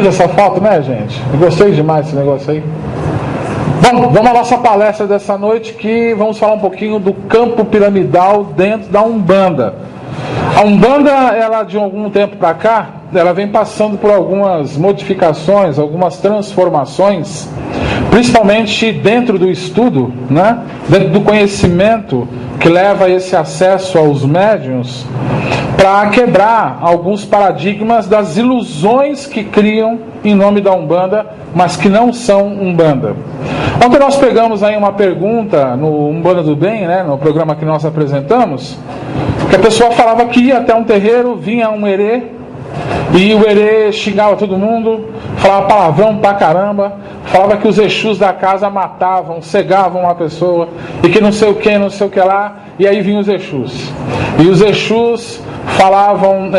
Essa foto, né, gente? Eu gostei demais desse negócio aí. Bom, vamos à nossa palestra dessa noite, que vamos falar um pouquinho do campo piramidal dentro da Umbanda. A Umbanda, ela de algum tempo para cá, ela vem passando por algumas modificações, algumas transformações, principalmente dentro do estudo, né? Dentro do conhecimento que leva a esse acesso aos médiuns, para quebrar alguns paradigmas das ilusões que criam em nome da Umbanda, mas que não são Umbanda. Ontem nós pegamos aí uma pergunta no Umbanda do Bem, né, no programa que nós apresentamos, que a pessoa falava que ia até um terreiro, vinha um herê, e o herê xingava todo mundo, falava palavrão pra caramba, falava que os exus da casa matavam, cegavam a pessoa, e que não sei o que lá, e aí vinham os exus. E os exus falavam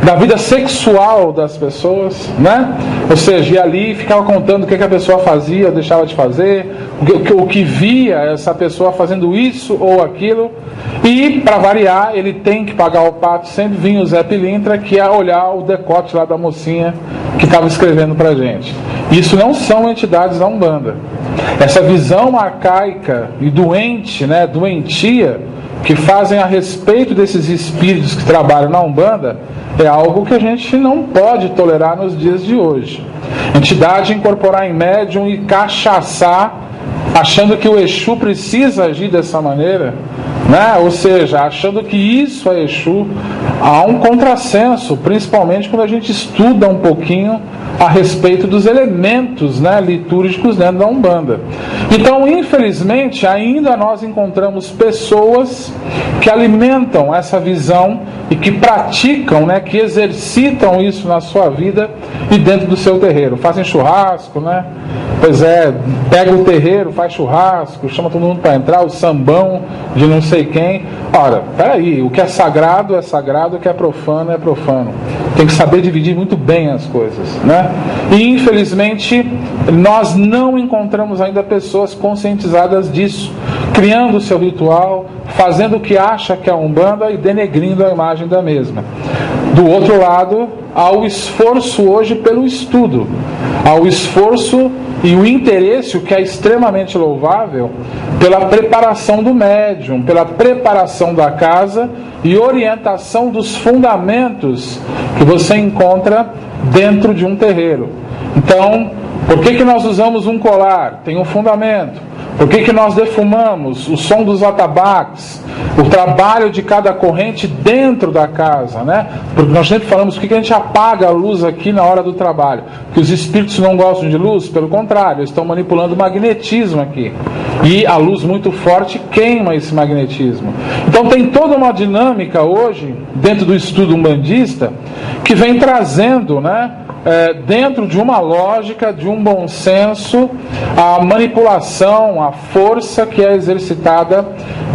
da vida sexual das pessoas, né? Ou seja, ia ali e ficava contando o que a pessoa fazia ou deixava de fazer, o que via essa pessoa fazendo isso ou aquilo. E, para variar, ele tem que pagar o pato. Sempre vinha o Zé Pilintra, que ia olhar o decote lá da mocinha que estava escrevendo pra gente. Isso não são entidades da Umbanda. Essa visão arcaica e doente, né, doentia, que fazem a respeito desses espíritos que trabalham na Umbanda, é algo que a gente não pode tolerar nos dias de hoje. Entidade incorporar em médium e cachaçar, achando que o Exu precisa agir dessa maneira, né? Ou seja, achando que isso é Exu, há um contrassenso, principalmente quando a gente estuda um pouquinho a respeito dos elementos, né, litúrgicos dentro da Umbanda. Então, infelizmente, ainda nós encontramos pessoas que alimentam essa visão e que praticam, né, que exercitam isso na sua vida e dentro do seu terreiro. Fazem churrasco, né? Pois é, pega o terreiro, faz churrasco, chama todo mundo para entrar, o sambão de não sei quem. Ora, peraí, o que é sagrado, o que é profano. Tem que saber dividir muito bem as coisas, né? E infelizmente nós não encontramos ainda pessoas conscientizadas disso, criando o seu ritual, fazendo o que acha que é a Umbanda e denegrindo a imagem da mesma. Do outro lado, há o esforço hoje pelo estudo, há o esforço e o interesse, o que é extremamente louvável, pela preparação do médium, pela preparação da casa e orientação dos fundamentos que você encontra dentro de um terreiro. Então, por que nós usamos um colar? Tem um fundamento. Por que nós defumamos? O som dos atabaques, o trabalho de cada corrente dentro da casa, né? Porque nós sempre falamos por que a gente apaga a luz aqui na hora do trabalho. Que os espíritos não gostam de luz? Pelo contrário, eles estão manipulando o magnetismo aqui. E a luz muito forte queima esse magnetismo. Então tem toda uma dinâmica hoje, dentro do estudo umbandista, que vem trazendo, né, dentro de uma lógica, de um bom senso, a manipulação, a força que é exercitada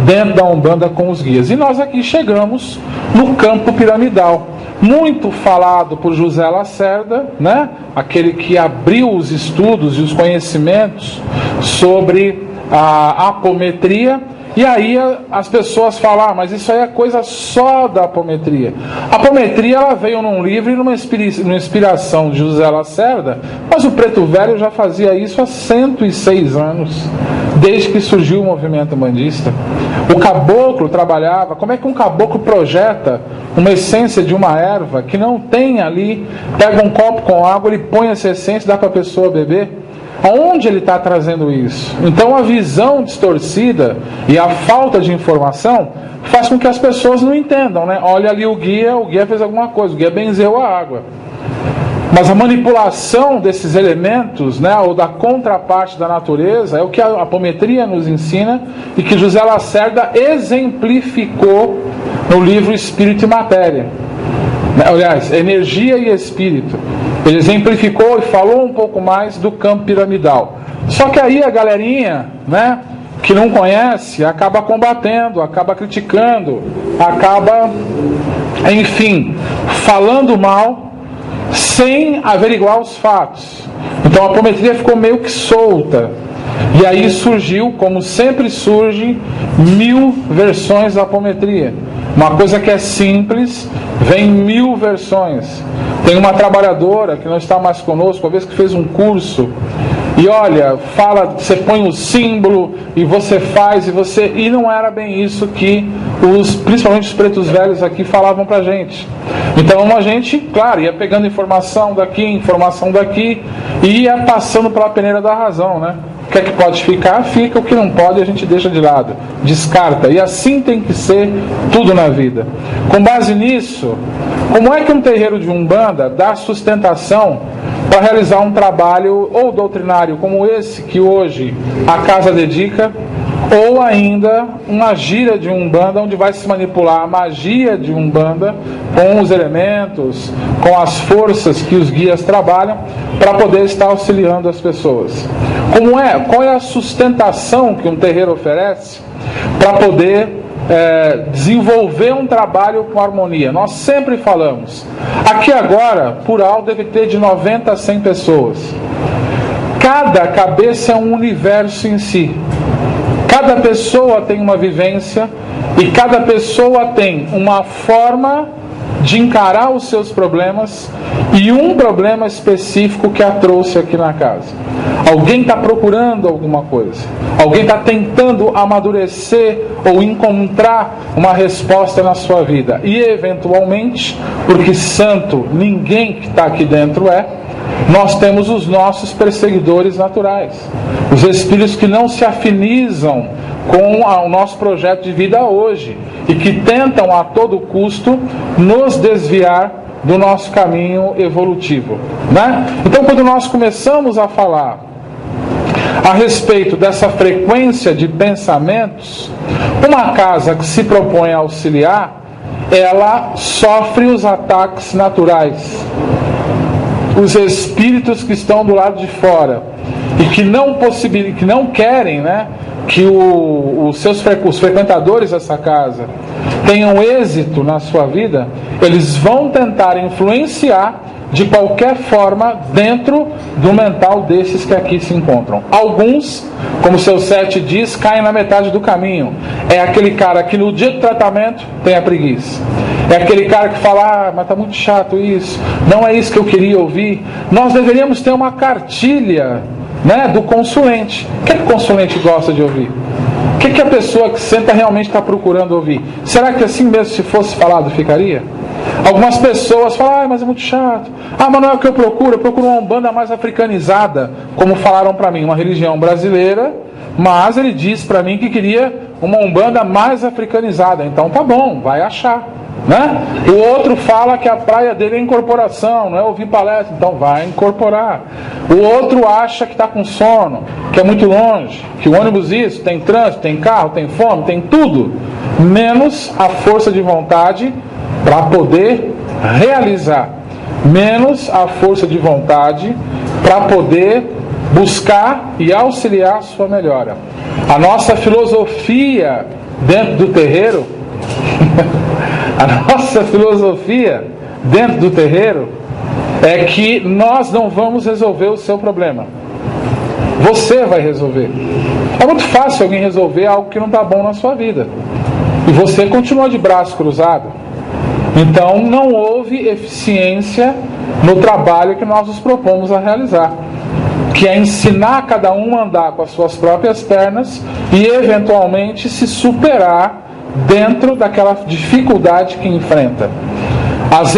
dentro da Umbanda com os guias. E nós aqui chegamos no campo piramidal, muito falado por José Lacerda, né? Aquele que abriu os estudos e os conhecimentos sobre a apometria. E aí as pessoas falam, mas isso aí é coisa só da apometria. A apometria, ela veio num livro e numa inspiração de José Lacerda, mas o Preto Velho já fazia isso há 106 anos, desde que surgiu o movimento umbandista. O caboclo trabalhava, como é que um caboclo projeta uma essência de uma erva que não tem ali, pega um copo com água, ele põe essa essência e dá para a pessoa beber? Aonde ele está trazendo isso? Então a visão distorcida e a falta de informação faz com que as pessoas não entendam, né? Olha ali o guia fez alguma coisa, o guia benzeu a água. Mas a manipulação desses elementos, né, ou da contraparte da natureza, é o que a apometria nos ensina e que José Lacerda exemplificou no livro Espírito e Matéria. Aliás, Energia e Espírito. Ele exemplificou e falou um pouco mais do campo piramidal. Só que aí a galerinha, né, que não conhece, acaba combatendo, acaba criticando, acaba, enfim, falando mal, sem averiguar os fatos. Então a apometria ficou meio que solta. E aí surgiu, como sempre surge, 1000 versões da apometria. Uma coisa que é simples, vem em 1000 versões. Tem uma trabalhadora que não está mais conosco, uma vez que fez um curso, e olha, fala, você põe o símbolo, e você faz, e não era bem isso que principalmente os pretos velhos aqui falavam pra gente. Então a gente, claro, ia pegando informação daqui, e ia passando pela peneira da razão, né? O que é que pode ficar, fica. O que não pode, a gente deixa de lado, descarta. E assim tem que ser tudo na vida. Com base nisso, como é que um terreiro de Umbanda dá sustentação para realizar um trabalho ou doutrinário como esse que hoje a casa dedica, ou ainda uma gira de Umbanda onde vai se manipular a magia de Umbanda com os elementos, com as forças que os guias trabalham para poder estar auxiliando as pessoas? Qual é a sustentação que um terreiro oferece para poder desenvolver um trabalho com harmonia? Nós sempre falamos, aqui agora, por alto, deve ter de 90 a 100 pessoas. Cada cabeça é um universo em si. Cada pessoa tem uma vivência e cada pessoa tem uma forma de encarar os seus problemas e um problema específico que a trouxe aqui na casa. Alguém está procurando alguma coisa, alguém está tentando amadurecer ou encontrar uma resposta na sua vida, e eventualmente, porque santo ninguém que está aqui dentro nós temos os nossos perseguidores naturais, os espíritos que não se afinizam com o nosso projeto de vida hoje e que tentam a todo custo nos desviar do nosso caminho evolutivo, né? Então, quando nós começamos a falar a respeito dessa frequência de pensamentos, uma casa que se propõe a auxiliar, ela sofre os ataques naturais. Os espíritos que estão do lado de fora e que não querem, né, que os frequentadores dessa casa tenham êxito na sua vida, eles vão tentar influenciar de qualquer forma dentro do mental desses que aqui se encontram. Alguns, como o seu 7 diz, caem na metade do caminho. É aquele cara que no dia do tratamento tem a preguiça. É aquele cara que fala, mas está muito chato isso, não é isso que eu queria ouvir. Nós deveríamos ter uma cartilha, né, do consulente. O que o consulente gosta de ouvir? O que a pessoa que senta realmente está procurando ouvir? Será que assim mesmo, se fosse falado, ficaria? Algumas pessoas falam, mas é muito chato. Mas não é o que eu procuro uma Umbanda mais africanizada, como falaram para mim, uma religião brasileira, mas ele disse para mim que queria uma Umbanda mais africanizada. Então tá bom, vai achar, né? O outro fala que a praia dele é incorporação, não é ouvir palestra, então vai incorporar. O outro acha que está com sono, que é muito longe, que o ônibus isso, tem trânsito, tem carro, tem fome, tem tudo, menos a força de vontade para poder realizar, menos a força de vontade para poder buscar e auxiliar a sua melhora. A nossa filosofia dentro do terreiro é que nós não vamos resolver o seu problema, você vai resolver. É muito fácil alguém resolver algo que não está bom na sua vida e você continua de braço cruzado. Então não houve eficiência no trabalho que nós nos propomos a realizar, que é ensinar cada um a andar com as suas próprias pernas e eventualmente se superar dentro daquela dificuldade que enfrenta. As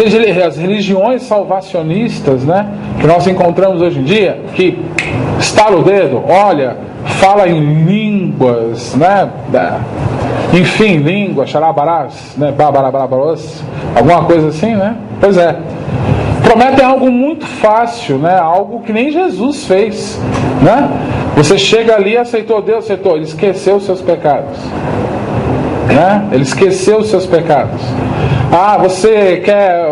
religiões salvacionistas, né, que nós encontramos hoje em dia, que estala o dedo, olha, fala em línguas, né, enfim, língua, xarabarás, né, babarabarabás, alguma coisa assim, né? Pois é. Prometem algo muito fácil, né? Algo que nem Jesus fez, né? Você chega ali, aceitou Deus, aceitou, ele esqueceu os seus pecados, né? Ele esqueceu os seus pecados. Você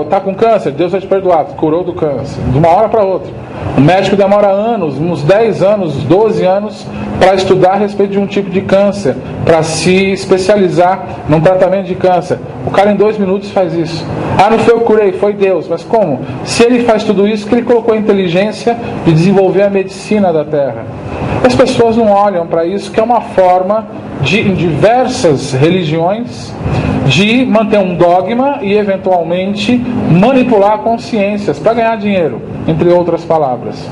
está com câncer, Deus vai te perdoar, curou do câncer, de uma hora para outra. O médico demora anos, uns 10 anos, 12 anos, para estudar a respeito de um tipo de câncer, para se especializar num tratamento de câncer. O cara em 2 minutos faz isso. Não foi eu que curei, foi Deus. Mas como? Se ele faz tudo isso, que ele colocou a inteligência de desenvolver a medicina da Terra. As pessoas não olham para isso, que é uma forma de, em diversas religiões, de manter um dogma e eventualmente manipular consciências para ganhar dinheiro, entre outras palavras.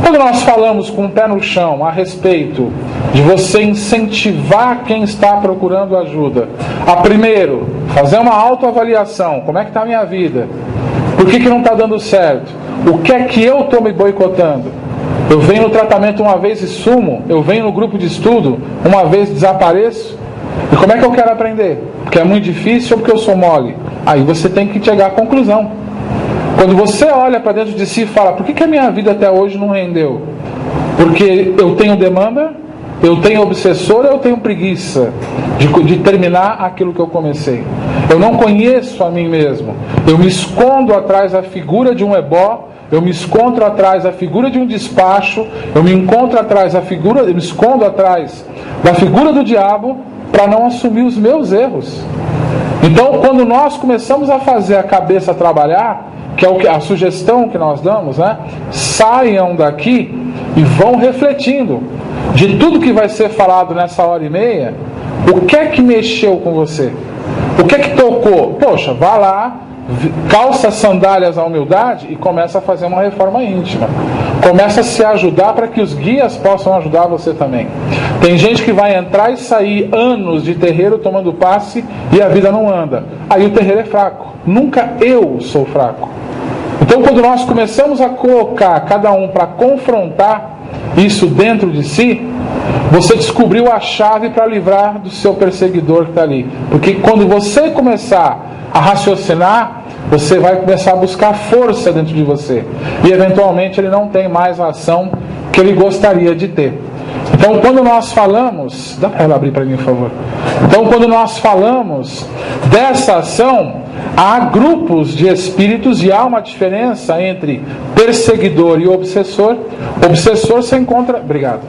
Quando nós falamos com o pé no chão a respeito de você incentivar quem está procurando ajuda a primeiro fazer uma autoavaliação, como é que está a minha vida? Por que não está dando certo? O que é que eu estou me boicotando? Eu venho no tratamento uma vez e sumo, eu venho no grupo de estudo uma vez e desapareço. E como é que eu quero aprender? Porque é muito difícil ou porque eu sou mole? Aí você tem que chegar à conclusão. Quando você olha para dentro de si e fala, por que a minha vida até hoje não rendeu? Porque eu tenho demanda, eu tenho obsessor, eu tenho preguiça de terminar aquilo que eu comecei. Eu não conheço a mim mesmo. Eu me escondo atrás da figura de um ebó, eu me escondo atrás da figura de um despacho, eu me escondo atrás da figura do diabo para não assumir os meus erros. Então, quando nós começamos a fazer a cabeça trabalhar, que é a sugestão que nós damos, né? Saiam daqui e vão refletindo de tudo que vai ser falado nessa hora e meia. O que é que mexeu com você? O que é que tocou? Poxa, vá lá, calça as sandálias à humildade e começa a fazer uma reforma íntima. Começa a se ajudar para que os guias possam ajudar você também. Tem gente que vai entrar e sair anos de terreiro tomando passe e a vida não anda. Aí o terreiro é fraco. Nunca eu sou fraco. Então, quando nós começamos a colocar cada um para confrontar isso dentro de si, você descobriu a chave para livrar do seu perseguidor que está ali. Porque quando você começar a raciocinar, você vai começar a buscar força dentro de você. E eventualmente ele não tem mais a ação que ele gostaria de ter. Então, quando nós falamos... Dá para ela abrir para mim, por favor. Então, quando nós falamos dessa ação, há grupos de espíritos e há uma diferença entre perseguidor e obsessor. Obsessor você encontra... Obrigado.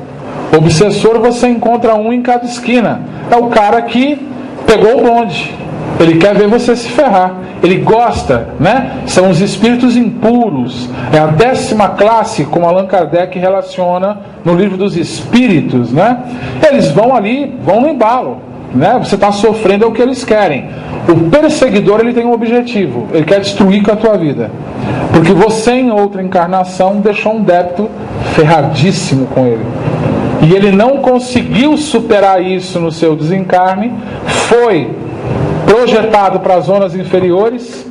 Obsessor você encontra um em cada esquina. É o cara que pegou o bonde. Ele quer ver você se ferrar. Ele gosta, né? São os espíritos impuros. É a 10ª classe, como Allan Kardec relaciona no livro dos espíritos, né? Eles vão ali, vão no embalo, né? Você está sofrendo, é o que eles querem. O perseguidor, ele tem um objetivo. Ele quer destruir com a tua vida. Porque você, em outra encarnação, deixou um débito ferradíssimo com ele. E ele não conseguiu superar isso no seu desencarne. Foi projetado para as zonas inferiores,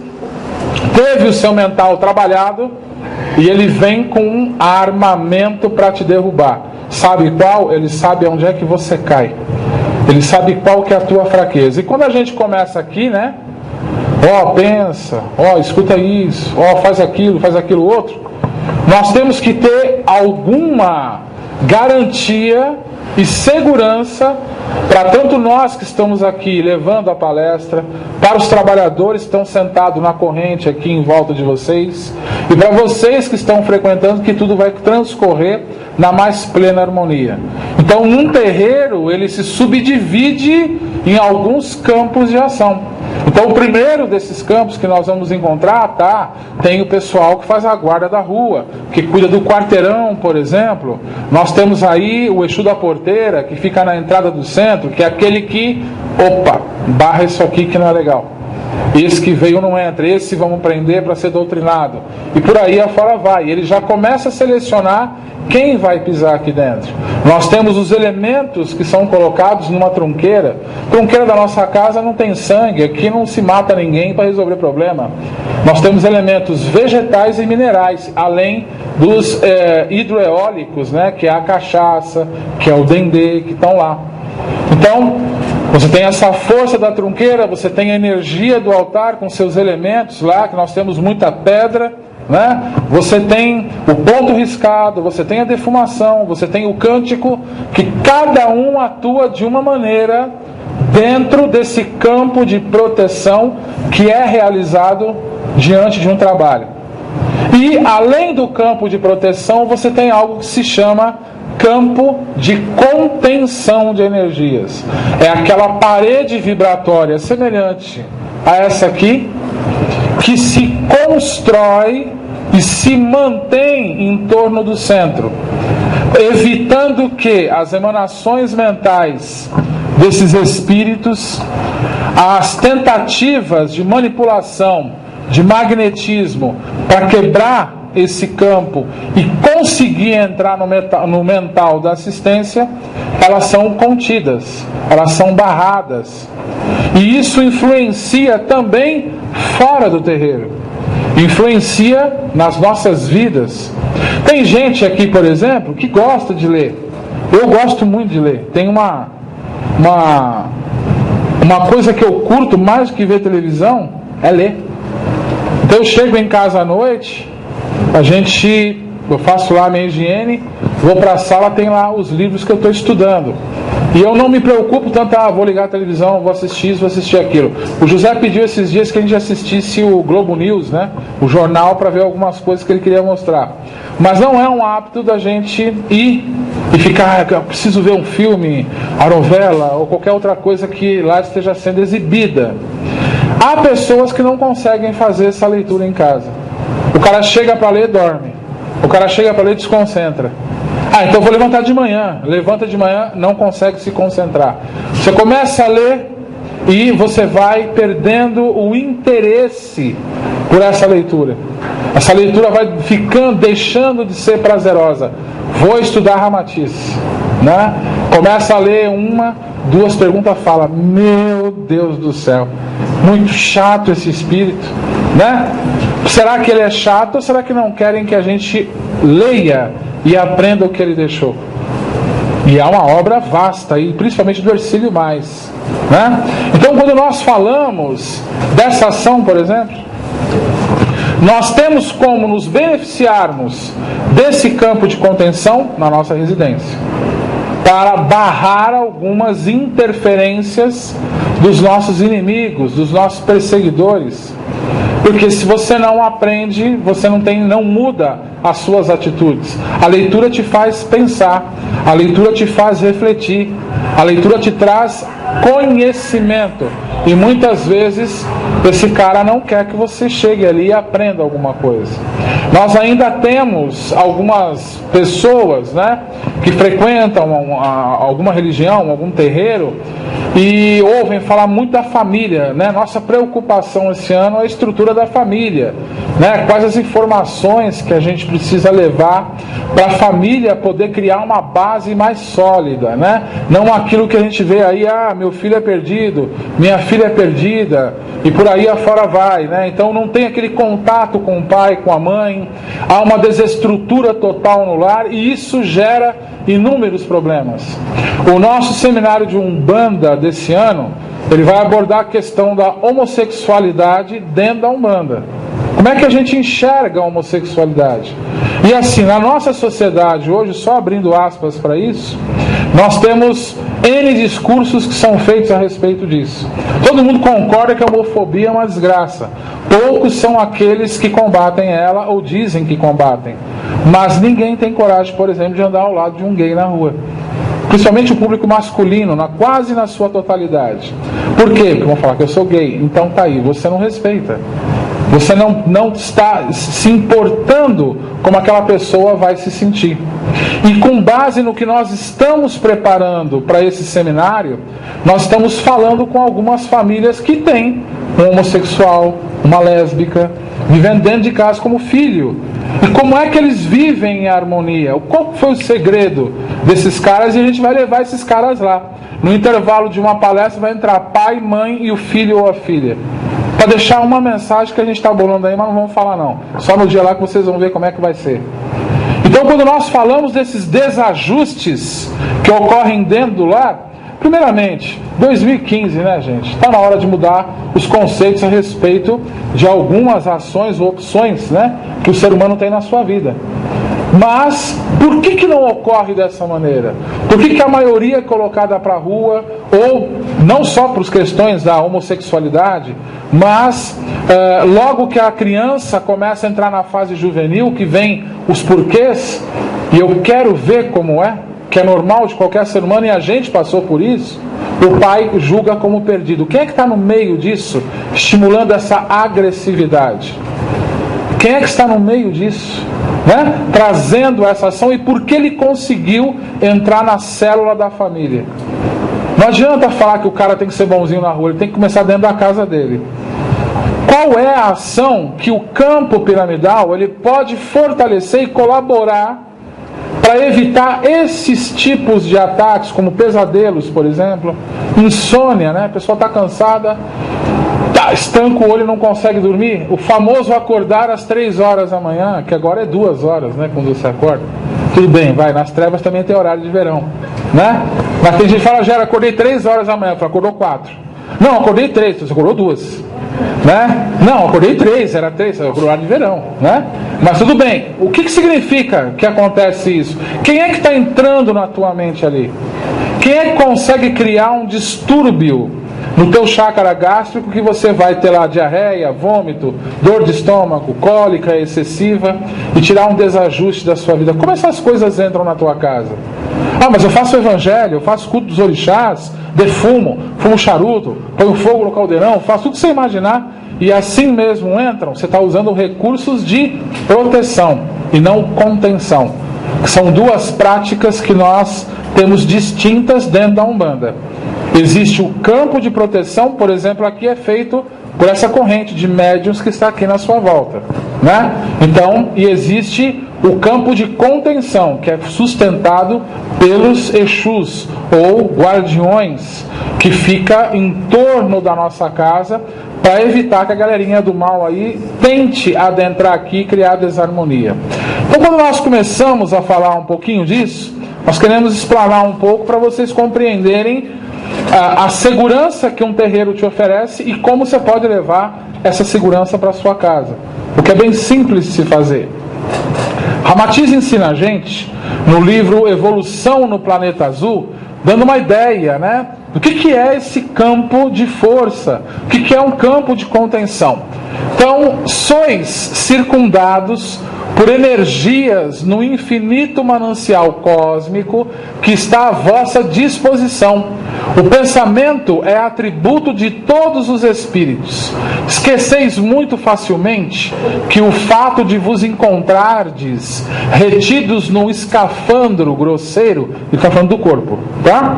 teve o seu mental trabalhado e ele vem com um armamento para te derrubar. Sabe qual? Ele sabe onde é que você cai. Ele sabe qual que é a tua fraqueza. E quando a gente começa aqui, né? Pensa, escuta isso, faz aquilo outro. Nós temos que ter alguma garantia e segurança para tanto nós que estamos aqui levando a palestra, para os trabalhadores que estão sentados na corrente aqui em volta de vocês, e para vocês que estão frequentando, que tudo vai transcorrer na mais plena harmonia. Então, num terreiro, ele se subdivide em alguns campos de ação. Então, o primeiro desses campos que nós vamos encontrar, tem o pessoal que faz a guarda da rua, que cuida do quarteirão, por exemplo. Nós temos aí o Exu da Porteira, que fica na entrada do centro, que é aquele que, barra isso aqui que não é legal. Esse que veio não entra, esse vamos prender para ser doutrinado. E por aí afora vai. Ele já começa a selecionar quem vai pisar aqui dentro. Nós temos os elementos que são colocados numa trunqueira. Trunqueira da nossa casa não tem sangue, aqui não se mata ninguém para resolver problema. Nós temos elementos vegetais e minerais, além dos hidroeólicos, né, que é a cachaça, que é o dendê, que estão lá. Então, você tem essa força da trunqueira, você tem a energia do altar com seus elementos lá, que nós temos muita pedra, né? Você tem o ponto riscado, você tem a defumação, você tem o cântico, que cada um atua de uma maneira dentro desse campo de proteção que é realizado diante de um trabalho. E além do campo de proteção, você tem algo que se chama campo de contenção de energias. É aquela parede vibratória semelhante a essa aqui, que se constrói e se mantém em torno do centro. evitando que as emanações mentais desses espíritos, as tentativas de manipulação, de magnetismo, para quebrar esse campo e conseguir entrar no mental da assistência, elas são contidas, elas são barradas. E isso influencia também fora do terreiro, influencia nas nossas vidas. Tem gente aqui, por exemplo, que gosta de ler. Eu gosto muito de ler. Tem uma coisa que eu curto mais do que ver televisão, é ler. Então eu chego em casa à noite, eu faço lá a minha higiene, vou para a sala, tem lá os livros que eu estou estudando. E eu não me preocupo tanto, vou ligar a televisão, vou assistir isso, vou assistir aquilo. O José pediu esses dias que a gente assistisse o Globo News, né? O jornal, para ver algumas coisas que ele queria mostrar. Mas não é um hábito da gente ir e ficar, eu preciso ver um filme, a novela ou qualquer outra coisa que lá esteja sendo exibida. Há pessoas que não conseguem fazer essa leitura em casa. O cara chega para ler e dorme. O cara chega para ler e desconcentra. Então vou levantar de manhã. Levanta de manhã, não consegue se concentrar. Você começa a ler e você vai perdendo o interesse por essa leitura. Essa leitura vai ficando, deixando de ser prazerosa. Vou estudar Ramatiz, né? Começa a ler 1, 2 perguntas, fala: meu Deus do céu, muito chato esse espírito, né? Será que ele é chato ou será que não querem que a gente leia e aprenda o que ele deixou? E é uma obra vasta, e principalmente do Hercílio Mais, né? Então, quando nós falamos dessa ação, por exemplo, nós temos como nos beneficiarmos desse campo de contenção na nossa residência, para barrar algumas interferências dos nossos inimigos, dos nossos perseguidores. Porque se você não aprende, você não muda as suas atitudes. A leitura te faz pensar, a leitura te faz refletir, a leitura te traz conhecimento. E muitas vezes esse cara não quer que você chegue ali e aprenda alguma coisa. Nós ainda temos algumas pessoas, né, que frequentam alguma religião, algum terreiro, e ouvem falar muito da família, né? Nossa preocupação esse ano é a estrutura da família, né? Quais as informações que a gente precisa levar para a família poder criar uma base mais sólida, né? Não aquilo que a gente vê aí, meu filho é perdido, minha filha é perdida, e por aí afora vai, né? Então não tem aquele contato com o pai, com a mãe, há uma desestrutura total no lar, e isso gera inúmeros problemas. O nosso seminário de Umbanda desse ano, ele vai abordar a questão da homossexualidade dentro da Umbanda. Como é que a gente enxerga a homossexualidade? E assim, na nossa sociedade hoje, só abrindo aspas para isso, nós temos N discursos que são feitos a respeito disso. Todo mundo concorda que a homofobia é uma desgraça. Poucos são aqueles que combatem ela ou dizem que combatem. Mas ninguém tem coragem, por exemplo, de andar ao lado de um gay na rua. Principalmente o público masculino, quase na sua totalidade. Por quê? Porque vão falar que eu sou gay. Então tá aí, você não respeita. Você não está se importando como aquela pessoa vai se sentir. E com base no que nós estamos preparando para esse seminário, nós estamos falando com algumas famílias que têm um homossexual, uma lésbica, vivendo dentro de casa como filho. E como é que eles vivem em harmonia? Qual foi o segredo desses caras? E a gente vai levar esses caras lá. No intervalo de uma palestra vai entrar pai, mãe e o filho ou a filha, para deixar uma mensagem que a gente está bolando aí, mas não vamos falar não. Só no dia lá que vocês vão ver como é que vai ser. Então, quando nós falamos desses desajustes que ocorrem dentro do lar, primeiramente, 2015, né, gente? Está na hora de mudar os conceitos a respeito de algumas ações ou opções, né, que o ser humano tem na sua vida. Mas, por que não ocorre dessa maneira? Por que a maioria é colocada para a rua, ou não só por questões da homossexualidade, mas logo que a criança começa a entrar na fase juvenil, que vem os porquês, e eu quero ver como é, que é normal de qualquer ser humano, e a gente passou por isso, o pai julga como perdido. Quem é que está no meio disso, estimulando essa agressividade? Quem é que está no meio disso? Né? Trazendo essa ação, e por que ele conseguiu entrar na célula da família. Não adianta falar que o cara tem que ser bonzinho na rua, ele tem que começar dentro da casa dele. Qual é a ação que o campo piramidal ele pode fortalecer e colaborar para evitar esses tipos de ataques, como pesadelos, por exemplo, insônia, né? A pessoa está cansada, estanca o olho e não consegue dormir. O famoso acordar às 3 horas da manhã, que agora é 2 horas, né, quando você acorda. Tudo bem, vai, nas trevas também tem horário de verão, né? Mas tem gente que fala, já acordei 3 horas da manhã, acordou 4. Não, acordei 3, você acordou 2. Né? Não, acordei 3, era 3, era horário de verão, né? Mas tudo bem, o que significa que acontece isso? Quem é que está entrando na tua mente ali? Quem é que consegue criar um distúrbio no teu chácara gástrico que você vai ter lá diarreia, vômito, dor de estômago, cólica excessiva e tirar um desajuste da sua vida? Como essas coisas entram na tua casa? Ah, mas eu faço o evangelho, eu faço culto dos orixás, defumo, fumo charuto, ponho fogo no caldeirão, faço tudo que você imaginar, e assim mesmo entram. Você está usando recursos de proteção e não contenção, que são duas práticas que nós temos distintas dentro da Umbanda. Existe o campo de proteção, por exemplo, aqui é feito por essa corrente de médiuns que está aqui na sua volta, né? Então, e existe o campo de contenção, que é sustentado pelos Exus, ou guardiões, que fica em torno da nossa casa, para evitar que a galerinha do mal aí tente adentrar aqui e criar desarmonia. Então, quando nós começamos a falar um pouquinho disso, nós queremos explanar um pouco para vocês compreenderem a segurança que um terreiro te oferece e como você pode levar essa segurança para a sua casa. O que é bem simples de se fazer. Ramatiz ensina a gente, no livro Evolução no Planeta Azul, dando uma ideia, né, do que é esse campo de força, o que é um campo de contenção. Então, sois circundados por energias no infinito manancial cósmico que está à vossa disposição. O pensamento é atributo de todos os espíritos. Esqueceis muito facilmente que o fato de vos encontrardes retidos num escafandro grosseiro, ele está falando do corpo, tá?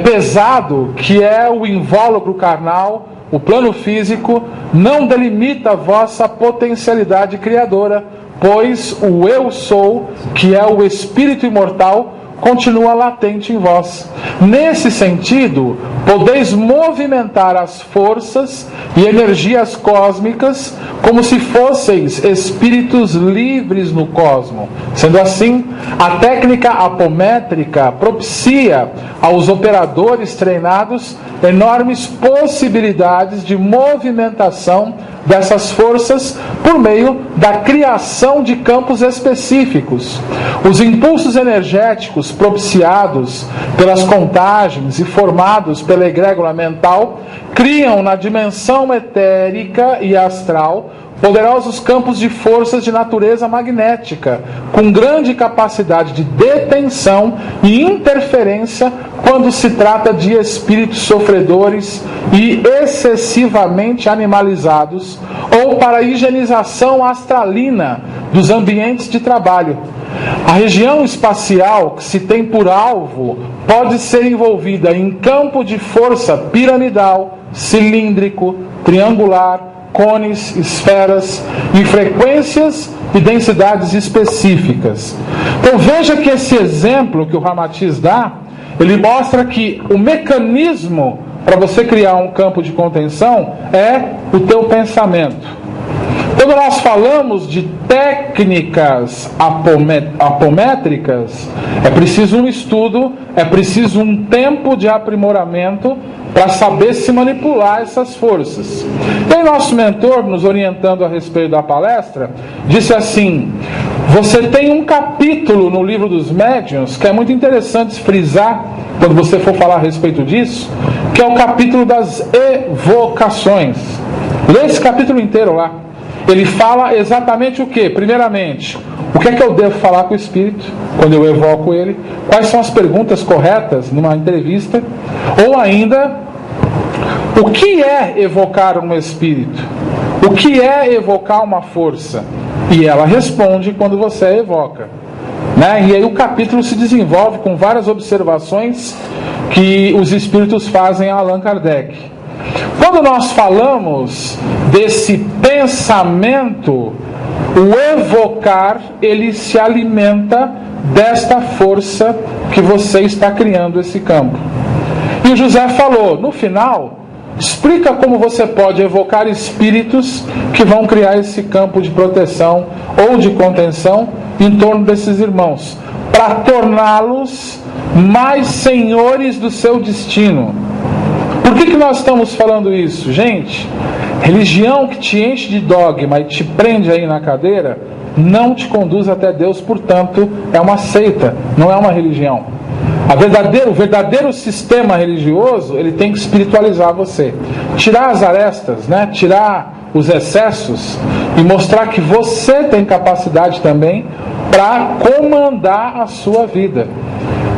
Pesado, que é o invólucro carnal, o plano físico, não delimita a vossa potencialidade criadora, pois o Eu Sou, que é o Espírito imortal, continua latente em vós. Nesse sentido, podeis movimentar as forças e energias cósmicas como se fosseis espíritos livres no cosmos. Sendo assim, a técnica apométrica propicia aos operadores treinados enormes possibilidades de movimentação dessas forças por meio da criação de campos específicos. Os impulsos energéticos propiciados pelas contagens e formados pela egrégora mental criam na dimensão etérica e astral poderosos campos de forças de natureza magnética, com grande capacidade de detenção e interferência quando se trata de espíritos sofredores e excessivamente animalizados, ou para a higienização astralina dos ambientes de trabalho. A região espacial que se tem por alvo pode ser envolvida em campo de força piramidal, cilíndrico, triangular, cones, esferas, em frequências e densidades específicas. Então veja que esse exemplo que o Ramatiz dá, ele mostra que o mecanismo para você criar um campo de contenção é o teu pensamento. Quando nós falamos de técnicas apométricas, é preciso um estudo, é preciso um tempo de aprimoramento para saber se manipular essas forças. E nosso mentor, nos orientando a respeito da palestra, disse assim: você tem um capítulo no livro dos médiuns que é muito interessante frisar quando você for falar a respeito disso, que é o capítulo das evocações. Lê esse capítulo inteiro lá. Ele fala exatamente o que? Primeiramente, o que é que eu devo falar com o espírito quando eu evoco ele? Quais são as perguntas corretas numa entrevista? Ou ainda, o que é evocar um espírito? O o que é evocar uma força? E ela responde quando você a evoca, né? E aí o capítulo se desenvolve com várias observações que os espíritos fazem a Allan Kardec. Quando nós falamos desse pensamento, o evocar, ele se alimenta desta força que você está criando esse campo. E o José falou, no final, explica como você pode evocar espíritos que vão criar esse campo de proteção ou de contenção em torno desses irmãos, para torná-los mais senhores do seu destino. Por que nós estamos falando isso? Gente, religião que te enche de dogma e te prende aí na cadeira, não te conduz até Deus, portanto, é uma seita, não é uma religião. O verdadeiro sistema religioso, ele tem que espiritualizar você. Tirar as arestas, né? Tirar os excessos e mostrar que você tem capacidade também para comandar a sua vida.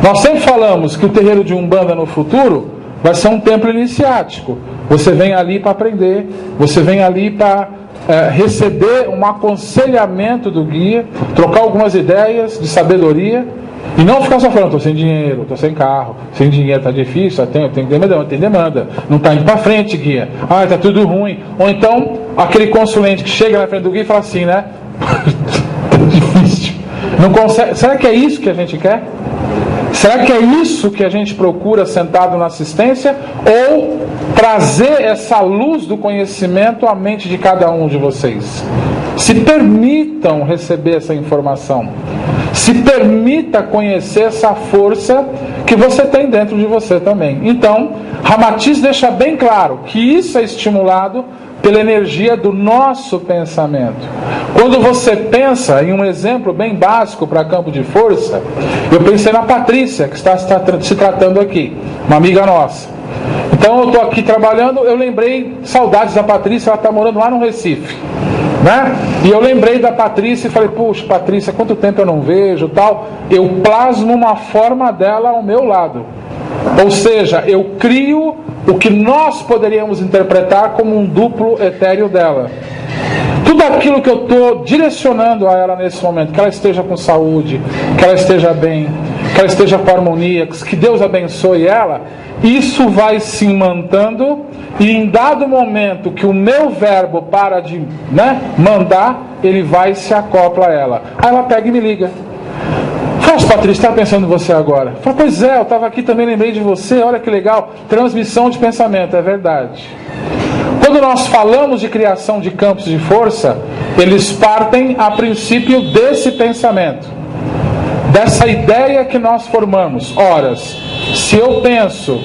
Nós sempre falamos que o terreiro de Umbanda no futuro vai ser um templo iniciático. Você vem ali para aprender, você vem ali para receber um aconselhamento do guia, trocar algumas ideias de sabedoria, e não ficar só falando, estou sem dinheiro, estou sem carro, sem dinheiro, está difícil, eu tenho demanda, não está indo para frente, guia, está tudo ruim. Ou então, aquele consulente que chega na frente do guia e fala assim, né? Está difícil, não consegue. Será que é isso que a gente quer? Será que é isso que a gente procura sentado na assistência? Ou trazer essa luz do conhecimento à mente de cada um de vocês? Se permitam receber essa informação. Se permita conhecer essa força que você tem dentro de você também. Então, Ramatiz deixa bem claro que isso é estimulado pela energia do nosso pensamento. Quando você pensa em um exemplo bem básico para campo de força, eu pensei na Patrícia, que está se tratando aqui, uma amiga nossa. Então eu estou aqui trabalhando, eu lembrei, saudades da Patrícia, ela está morando lá no Recife, né? E eu lembrei da Patrícia e falei, puxa, Patrícia, quanto tempo eu não vejo, tal. Eu plasmo uma forma dela ao meu lado. Ou seja, eu crio o que nós poderíamos interpretar como um duplo etéreo dela. Tudo aquilo que eu estou direcionando a ela nesse momento, que ela esteja com saúde, que ela esteja bem, que ela esteja com harmonia, que Deus abençoe ela, isso vai se imantando, e em dado momento que o meu verbo para de mandar, ele vai e se acopla a ela. Aí ela pega e me liga. Nossa, Patrícia, estava pensando em você agora. Fala, pois é, eu estava aqui também, lembrei de você, olha que legal, transmissão de pensamento, é verdade. Quando nós falamos de criação de campos de força, eles partem a princípio desse pensamento, dessa ideia que nós formamos. Ora, se eu penso,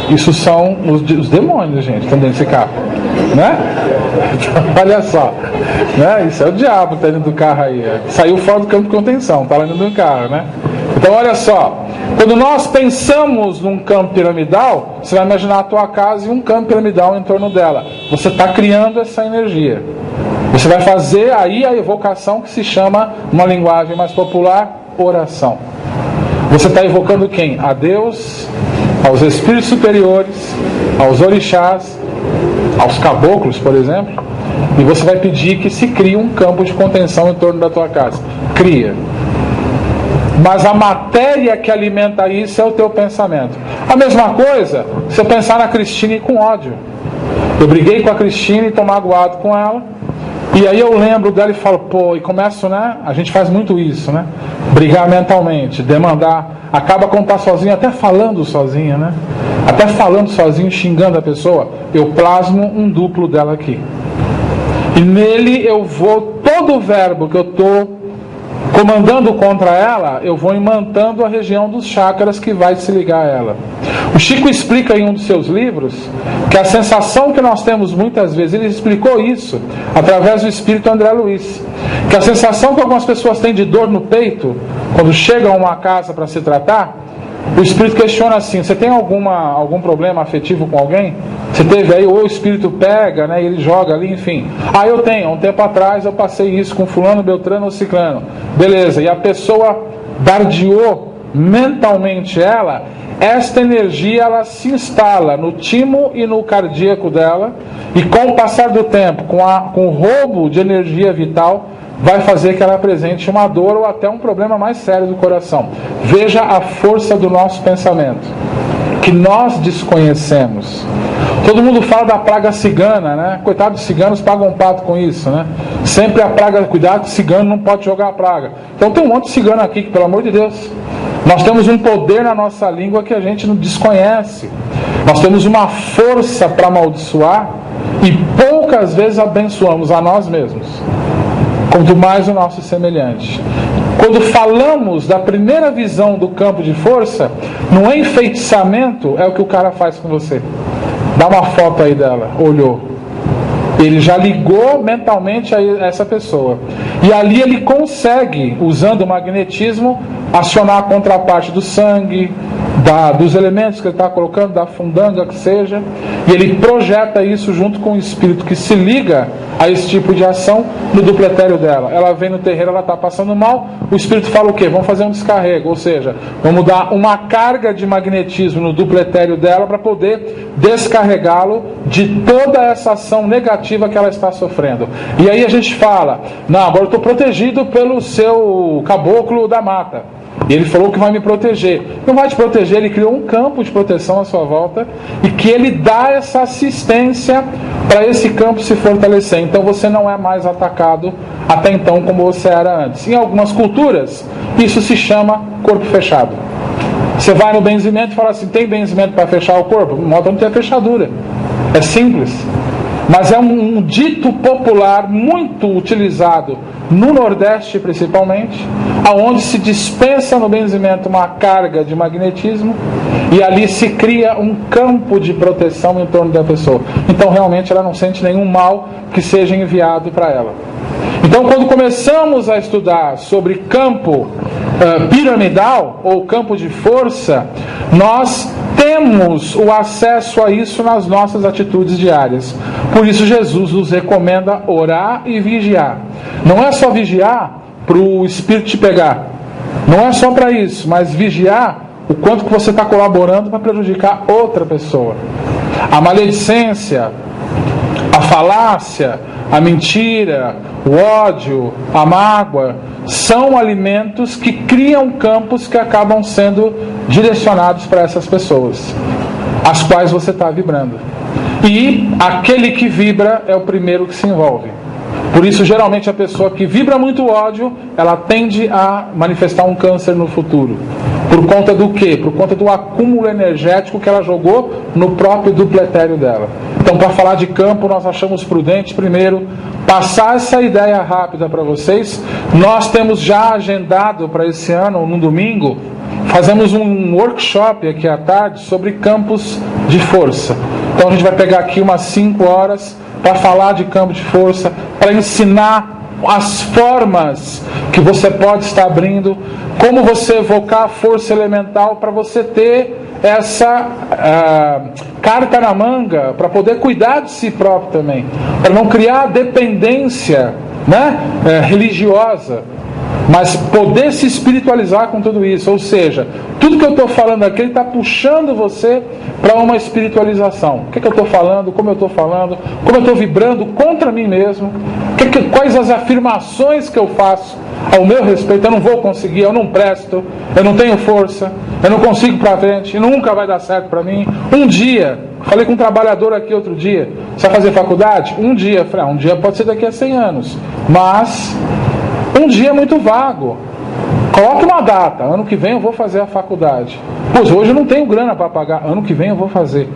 isso são os demônios, gente, que estão dentro desse carro, né? Olha só, né? Isso é o diabo que está dentro do carro aí, saiu fora do campo de contenção, está lá dentro do carro, né? Então olha só, quando nós pensamos num campo piramidal, você vai imaginar a tua casa e um campo piramidal em torno dela. Você está criando essa energia. Você vai fazer aí a evocação que se chama, numa linguagem mais popular, oração. Você está evocando quem? A Deus, aos espíritos superiores, aos orixás, aos caboclos, por exemplo. E você vai pedir que se crie um campo de contenção em torno da tua casa. Cria. Mas a matéria que alimenta isso é o teu pensamento. A mesma coisa se eu pensar na Cristina e com ódio. Eu briguei com a Cristina e estou magoado com ela, e aí eu lembro dela e falo, pô, e começo, né? A gente faz muito isso, né? Brigar mentalmente, demandar, acaba quando está sozinho, até falando sozinho, né? Até falando sozinho, xingando a pessoa, eu plasmo um duplo dela aqui. E nele eu vou, todo o verbo que eu estou comandando contra ela, eu vou imantando a região dos chakras que vai se ligar a ela. O Chico explica em um dos seus livros que a sensação que nós temos muitas vezes, ele explicou isso através do espírito André Luiz, que a sensação que algumas pessoas têm de dor no peito quando chegam a uma casa para se tratar, o espírito questiona assim, você tem algum problema afetivo com alguém? Você teve aí, ou o espírito pega, né, e ele joga ali, enfim. Eu tenho, um tempo atrás eu passei isso com fulano, beltrano ou ciclano. Beleza, e a pessoa dardiou mentalmente ela, esta energia ela se instala no timo e no cardíaco dela, e com o passar do tempo, com o roubo de energia vital, vai fazer que ela apresente uma dor ou até um problema mais sério do coração. Veja a força do nosso pensamento, que nós desconhecemos. Todo mundo fala da praga cigana, né? Coitado dos ciganos, pagam um pato com isso, né? Sempre a praga, cuidado que cigano não pode jogar a praga. Então tem um monte de cigano aqui que, pelo amor de Deus, nós temos um poder na nossa língua que a gente não desconhece. Nós temos uma força para amaldiçoar e poucas vezes abençoamos a nós mesmos, quanto mais o nosso semelhante. Quando falamos da primeira visão do campo de força, no enfeitiçamento é o que o cara faz com você. Dá uma foto aí dela, olhou. Ele já ligou mentalmente a essa pessoa. E ali ele consegue, usando o magnetismo, acionar a contraparte do sangue, dos elementos que ele está colocando, da fundanga que seja, e ele projeta isso junto com o espírito que se liga a esse tipo de ação no dupletério dela. Ela vem no terreiro, ela está passando mal, o espírito fala o quê? Vamos fazer um descarrego, ou seja, vamos dar uma carga de magnetismo no dupletério dela para poder descarregá-lo de toda essa ação negativa que ela está sofrendo. E aí a gente fala, não, agora eu estou protegido pelo seu caboclo da mata. E ele falou que vai me proteger. Não vai te proteger, ele criou um campo de proteção à sua volta e que ele dá essa assistência para esse campo se fortalecer. Então você não é mais atacado até então como você era antes. Em algumas culturas, isso se chama corpo fechado. Você vai no benzimento e fala assim, tem benzimento para fechar o corpo? O modo não tem fechadura. É simples. Mas é um dito popular muito utilizado no Nordeste principalmente, aonde se dispensa no benzimento uma carga de magnetismo e ali se cria um campo de proteção em torno da pessoa. Então realmente ela não sente nenhum mal que seja enviado para ela. Então quando começamos a estudar sobre campo piramidal ou campo de força, nós temos o acesso a isso nas nossas atitudes diárias. Por isso Jesus nos recomenda orar e vigiar. Não é só vigiar para o espírito te pegar, não é só para isso, mas vigiar o quanto que você está colaborando para prejudicar outra pessoa. A maledicência, a falácia, a mentira, o ódio, a mágoa são alimentos que criam campos que acabam sendo direcionados para essas pessoas, as quais você está vibrando. E aquele que vibra é o primeiro que se envolve. Por isso, geralmente, a pessoa que vibra muito ódio, ela tende a manifestar um câncer no futuro. Por conta do quê? Por conta do acúmulo energético que ela jogou no próprio dupletério dela. Então, para falar de campo, nós achamos prudente, primeiro, passar essa ideia rápida para vocês. Nós temos já agendado para esse ano, no domingo, fazemos um workshop aqui à tarde sobre campos de força. Então, a gente vai pegar aqui umas 5 horas para falar de campo de força, para ensinar as formas que você pode estar abrindo, como você evocar a força elemental para você ter essa carta na manga, para poder cuidar de si próprio também, para não criar dependência, né, religiosa, mas poder se espiritualizar com tudo isso. Ou seja, tudo que eu estou falando aqui, ele está puxando você para uma espiritualização. O que eu estou falando, como eu estou falando, como eu estou vibrando contra mim mesmo, quais as afirmações que eu faço ao meu respeito. Eu não vou conseguir, eu não presto, eu não tenho força, eu não consigo para frente, nunca vai dar certo para mim. Um dia, falei com um trabalhador aqui outro dia, você vai fazer faculdade? Um dia, falei, um dia pode ser daqui a 100 anos, mas um dia é muito vago. Coloque uma data, ano que vem eu vou fazer a faculdade. Pois hoje eu não tenho grana para pagar, ano que vem eu vou fazer.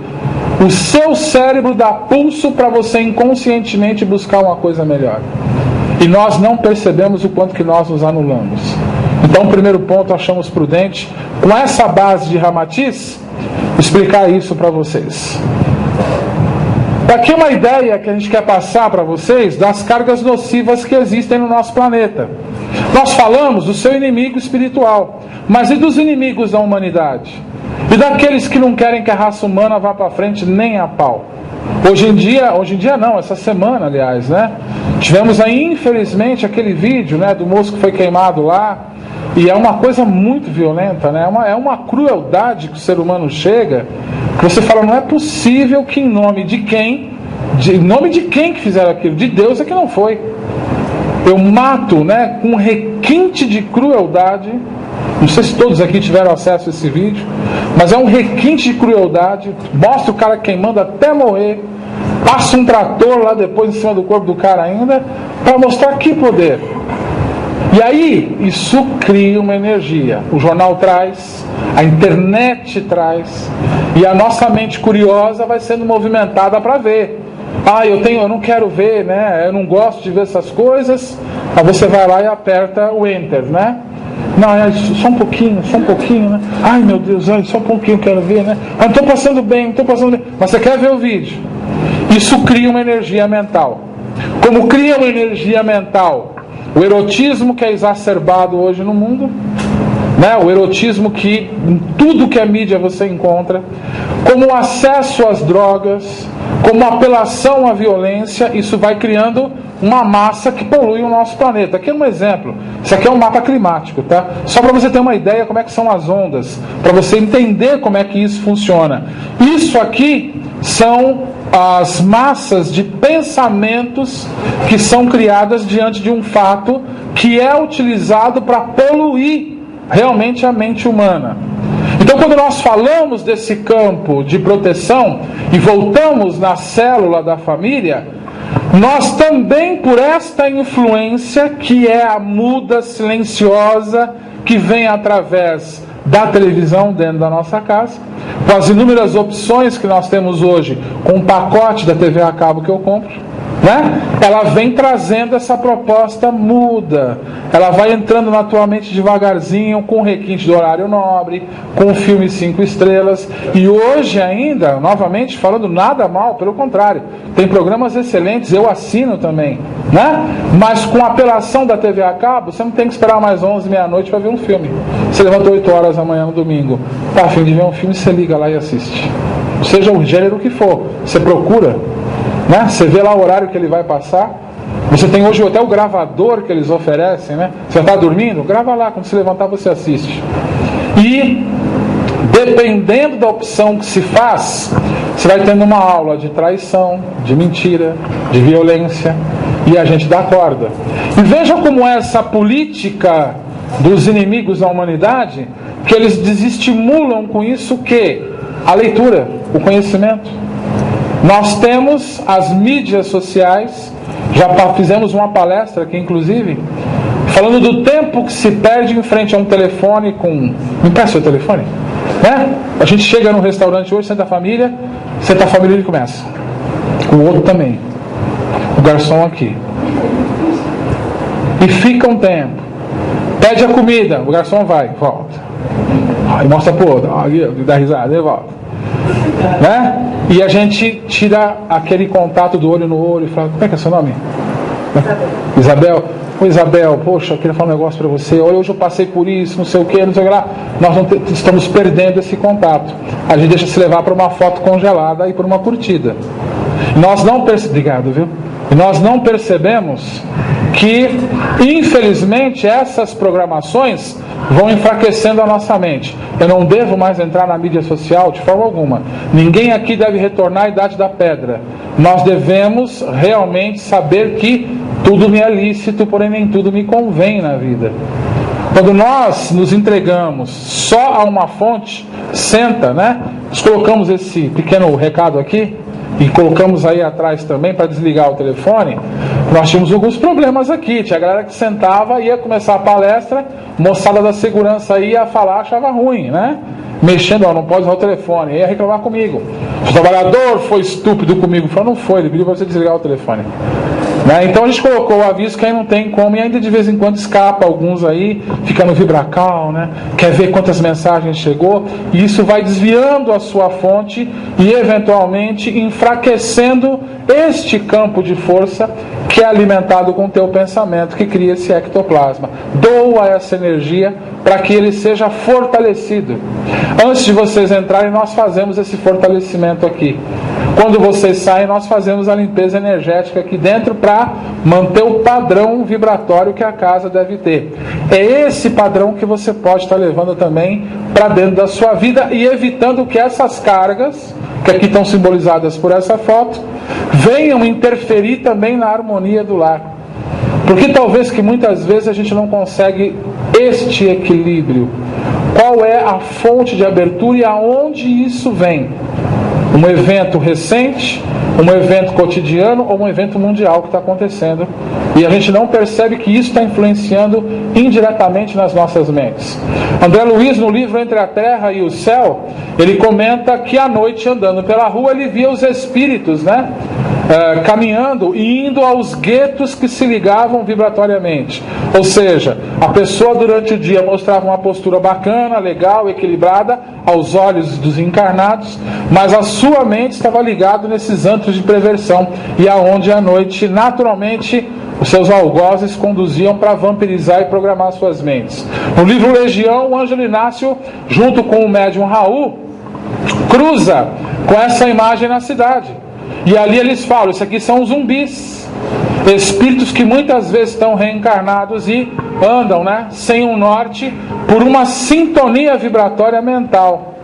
O seu cérebro dá pulso para você inconscientemente buscar uma coisa melhor. E nós não percebemos o quanto que nós nos anulamos. Então, o primeiro ponto, achamos prudente, com essa base de Ramatiz, explicar isso para vocês. Aqui uma ideia que a gente quer passar para vocês das cargas nocivas que existem no nosso planeta. Nós falamos do seu inimigo espiritual, mas e dos inimigos da humanidade? E daqueles que não querem que a raça humana vá para frente nem a pau? Hoje em dia não, essa semana, aliás, né? Tivemos aí, infelizmente, aquele vídeo, né, do moço que foi queimado lá, E é uma coisa muito violenta, né? É uma crueldade que o ser humano chega, que você fala, não é possível que em nome de quem que fizeram aquilo? De Deus é que não foi. Eu mato, né, com um requinte de crueldade. Não sei se todos aqui tiveram acesso a esse vídeo, mas é um requinte de crueldade. Mostra o cara queimando até morrer, passa um trator lá depois em cima do corpo do cara ainda, para mostrar que poder. E aí, isso cria uma energia. O jornal traz, a internet traz, e a nossa mente curiosa vai sendo movimentada para ver. Eu não quero ver, né? Eu não gosto de ver essas coisas. Aí você vai lá e aperta o Enter, né? Não, só um pouquinho, né? Ai meu Deus, só um pouquinho eu quero ver, né? Não estou passando bem. Mas você quer ver o vídeo. Isso cria uma energia mental. Como cria uma energia mental? O erotismo que é exacerbado hoje no mundo, né? O erotismo que em tudo que é mídia você encontra, como o acesso às drogas, como a apelação à violência, isso vai criando uma massa que polui o nosso planeta. Aqui é um exemplo. Isso aqui é um mapa climático, tá? Só para você ter uma ideia como é que são as ondas, para você entender como é que isso funciona. Isso aqui são as massas de pensamentos que são criadas diante de um fato que é utilizado para poluir realmente a mente humana. Então, quando nós falamos desse campo de proteção e voltamos na célula da família, nós também, por esta influência que é a muda, silenciosa, que vem através da televisão dentro da nossa casa, com as inúmeras opções que nós temos hoje, com o pacote da TV a cabo que eu compro, né? Ela vem trazendo essa proposta muda. Ela vai entrando na tua mente devagarzinho, com o requinte do horário nobre, com o filme 5 estrelas. E hoje ainda, novamente, falando nada mal, pelo contrário, tem programas excelentes, eu assino também, né? Mas com a apelação da TV a cabo, você não tem que esperar mais 11, meia-noite para ver um filme. Você levanta 8 horas da manhã no domingo, tá a fim de ver um filme, você liga lá e assiste. Seja o gênero que for, você procura, né? Você vê lá o horário que ele vai passar. Você tem hoje até o gravador que eles oferecem, né? Você está dormindo? Grava lá, quando se levantar você assiste. E dependendo da opção que se faz, você vai tendo uma aula de traição, de mentira, de violência, e a gente dá corda. E veja como é essa política dos inimigos da humanidade, que eles desestimulam com isso que a leitura, o conhecimento. Nós temos as mídias sociais, já fizemos uma palestra aqui inclusive, falando do tempo que se perde em frente a um telefone com... Me empresta o telefone? Né? A gente chega num restaurante hoje, senta a família e começa. O outro também. O garçom aqui. E fica um tempo. Pede a comida, o garçom vai, volta. Aí mostra pro outro, dá risada, e volta. Né? E a gente tira aquele contato do olho no olho e fala, como é que é seu nome? Isabel. Ô Isabel, poxa, eu queria falar um negócio para você. Olha, hoje eu passei por isso, não sei o que lá. Nós não estamos perdendo esse contato. A gente deixa se levar para uma foto congelada e por uma curtida. Nós não Obrigado, viu? E nós não percebemos que, infelizmente, essas programações vão enfraquecendo a nossa mente. Eu não devo mais entrar na mídia social de forma alguma. Ninguém aqui deve retornar à idade da pedra. Nós devemos realmente saber que tudo me é lícito, porém nem tudo me convém na vida. Quando nós nos entregamos só a uma fonte, senta, né? Nós colocamos esse pequeno recado aqui e colocamos aí atrás também para desligar o telefone. Nós tínhamos alguns problemas aqui. Tinha a galera que sentava, ia começar a palestra, moçada da segurança ia falar, achava ruim, né? Mexendo, não pode usar o telefone, ia reclamar comigo. O trabalhador foi estúpido comigo. Falou, não foi, ele pediu para você desligar o telefone. Né? Então a gente colocou o aviso que aí não tem como, e ainda de vez em quando escapa alguns aí, fica no vibracal, né? Quer ver quantas mensagens chegou, e isso vai desviando a sua fonte e eventualmente enfraquecendo este campo de força que é alimentado com o teu pensamento, que cria esse ectoplasma. Doa essa energia para que ele seja fortalecido. Antes de vocês entrarem, nós fazemos esse fortalecimento aqui. Quando vocês saem, nós fazemos a limpeza energética aqui dentro para manter o padrão vibratório que a casa deve ter. É esse padrão que você pode estar levando também para dentro da sua vida e evitando que essas cargas, que aqui estão simbolizadas por essa foto, venham interferir também na harmonia do lar. Porque talvez que muitas vezes a gente não consegue este equilíbrio. Qual é a fonte de abertura e aonde isso vem? Um evento recente, um evento cotidiano ou um evento mundial que está acontecendo. E a gente não percebe que isso está influenciando indiretamente nas nossas mentes. André Luiz, no livro Entre a Terra e o Céu, ele comenta que à noite, andando pela rua, ele via os espíritos, caminhando e indo aos guetos que se ligavam vibratoriamente. Ou seja, a pessoa durante o dia mostrava uma postura bacana, legal, equilibrada aos olhos dos encarnados, mas a sua mente estava ligada nesses antros de perversão, e aonde à noite, naturalmente, os seus algozes conduziam para vampirizar e programar suas mentes. No livro Legião, o Ângelo Inácio, junto com o médium Raul, cruza com essa imagem na cidade. E ali eles falam, isso aqui são zumbis, espíritos que muitas vezes estão reencarnados e andam, sem um norte, por uma sintonia vibratória mental.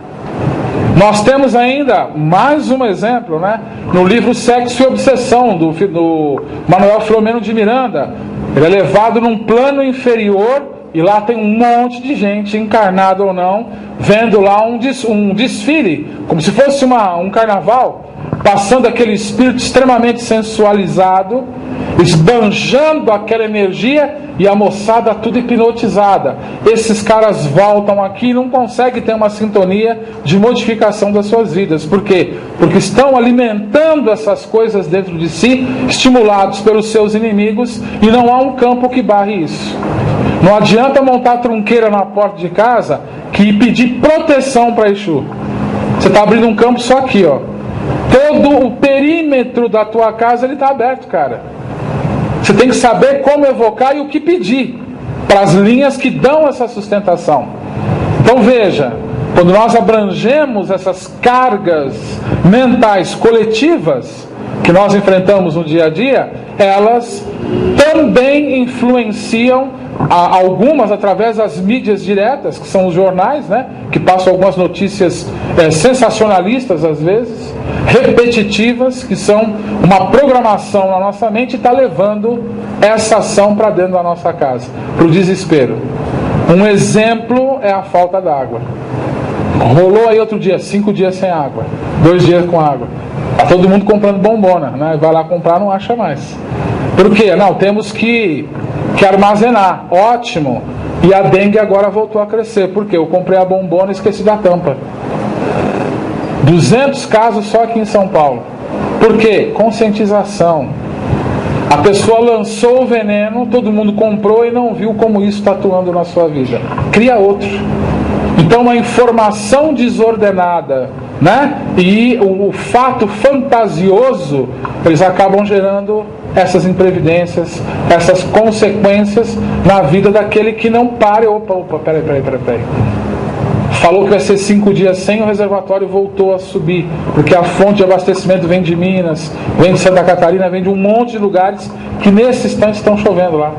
Nós temos ainda mais um exemplo, no livro Sexo e Obsessão, do Manuel Filomeno de Miranda. Ele é levado num plano inferior e lá tem um monte de gente, encarnada ou não, vendo lá um desfile, como se fosse um carnaval, passando aquele espírito extremamente sensualizado, esbanjando aquela energia, e a moçada tudo hipnotizada. Esses caras voltam aqui e não conseguem ter uma sintonia de modificação das suas vidas. Por quê? Porque estão alimentando essas coisas dentro de si, estimulados pelos seus inimigos, e não há um campo que barre isso. Não adianta montar trunqueira na porta de casa que pedir proteção para Exu. Você está abrindo um campo só aqui, todo o perímetro da tua casa ele está aberto, cara. Você tem que saber como evocar e o que pedir para as linhas que dão essa sustentação. Então veja, quando nós abrangemos essas cargas mentais coletivas que nós enfrentamos no dia a dia, elas também influenciam algumas através das mídias diretas, que são os jornais, que passam algumas notícias sensacionalistas às vezes, repetitivas, que são uma programação na nossa mente e está levando essa ação para dentro da nossa casa, para o desespero. Um exemplo é a falta d'água. Rolou aí outro dia, 5 dias sem água, 2 dias com água. Está todo mundo comprando bombona, vai lá comprar, não acha mais. Por quê? Não, temos que armazenar. Ótimo. E a dengue agora voltou a crescer. Por quê? Eu comprei a bombona e esqueci da tampa. 200 casos só aqui em São Paulo. Por quê? Conscientização. A pessoa lançou o veneno, todo mundo comprou e não viu como isso está atuando na sua vida. Cria outro. Então, uma informação desordenada, e o fato fantasioso, eles acabam gerando essas imprevidências, essas consequências na vida daquele que não pare. Opa, peraí. Falou que vai ser 5 dias sem, o reservatório voltou a subir, porque a fonte de abastecimento vem de Minas, vem de Santa Catarina, vem de um monte de lugares que nesse instante estão chovendo lá.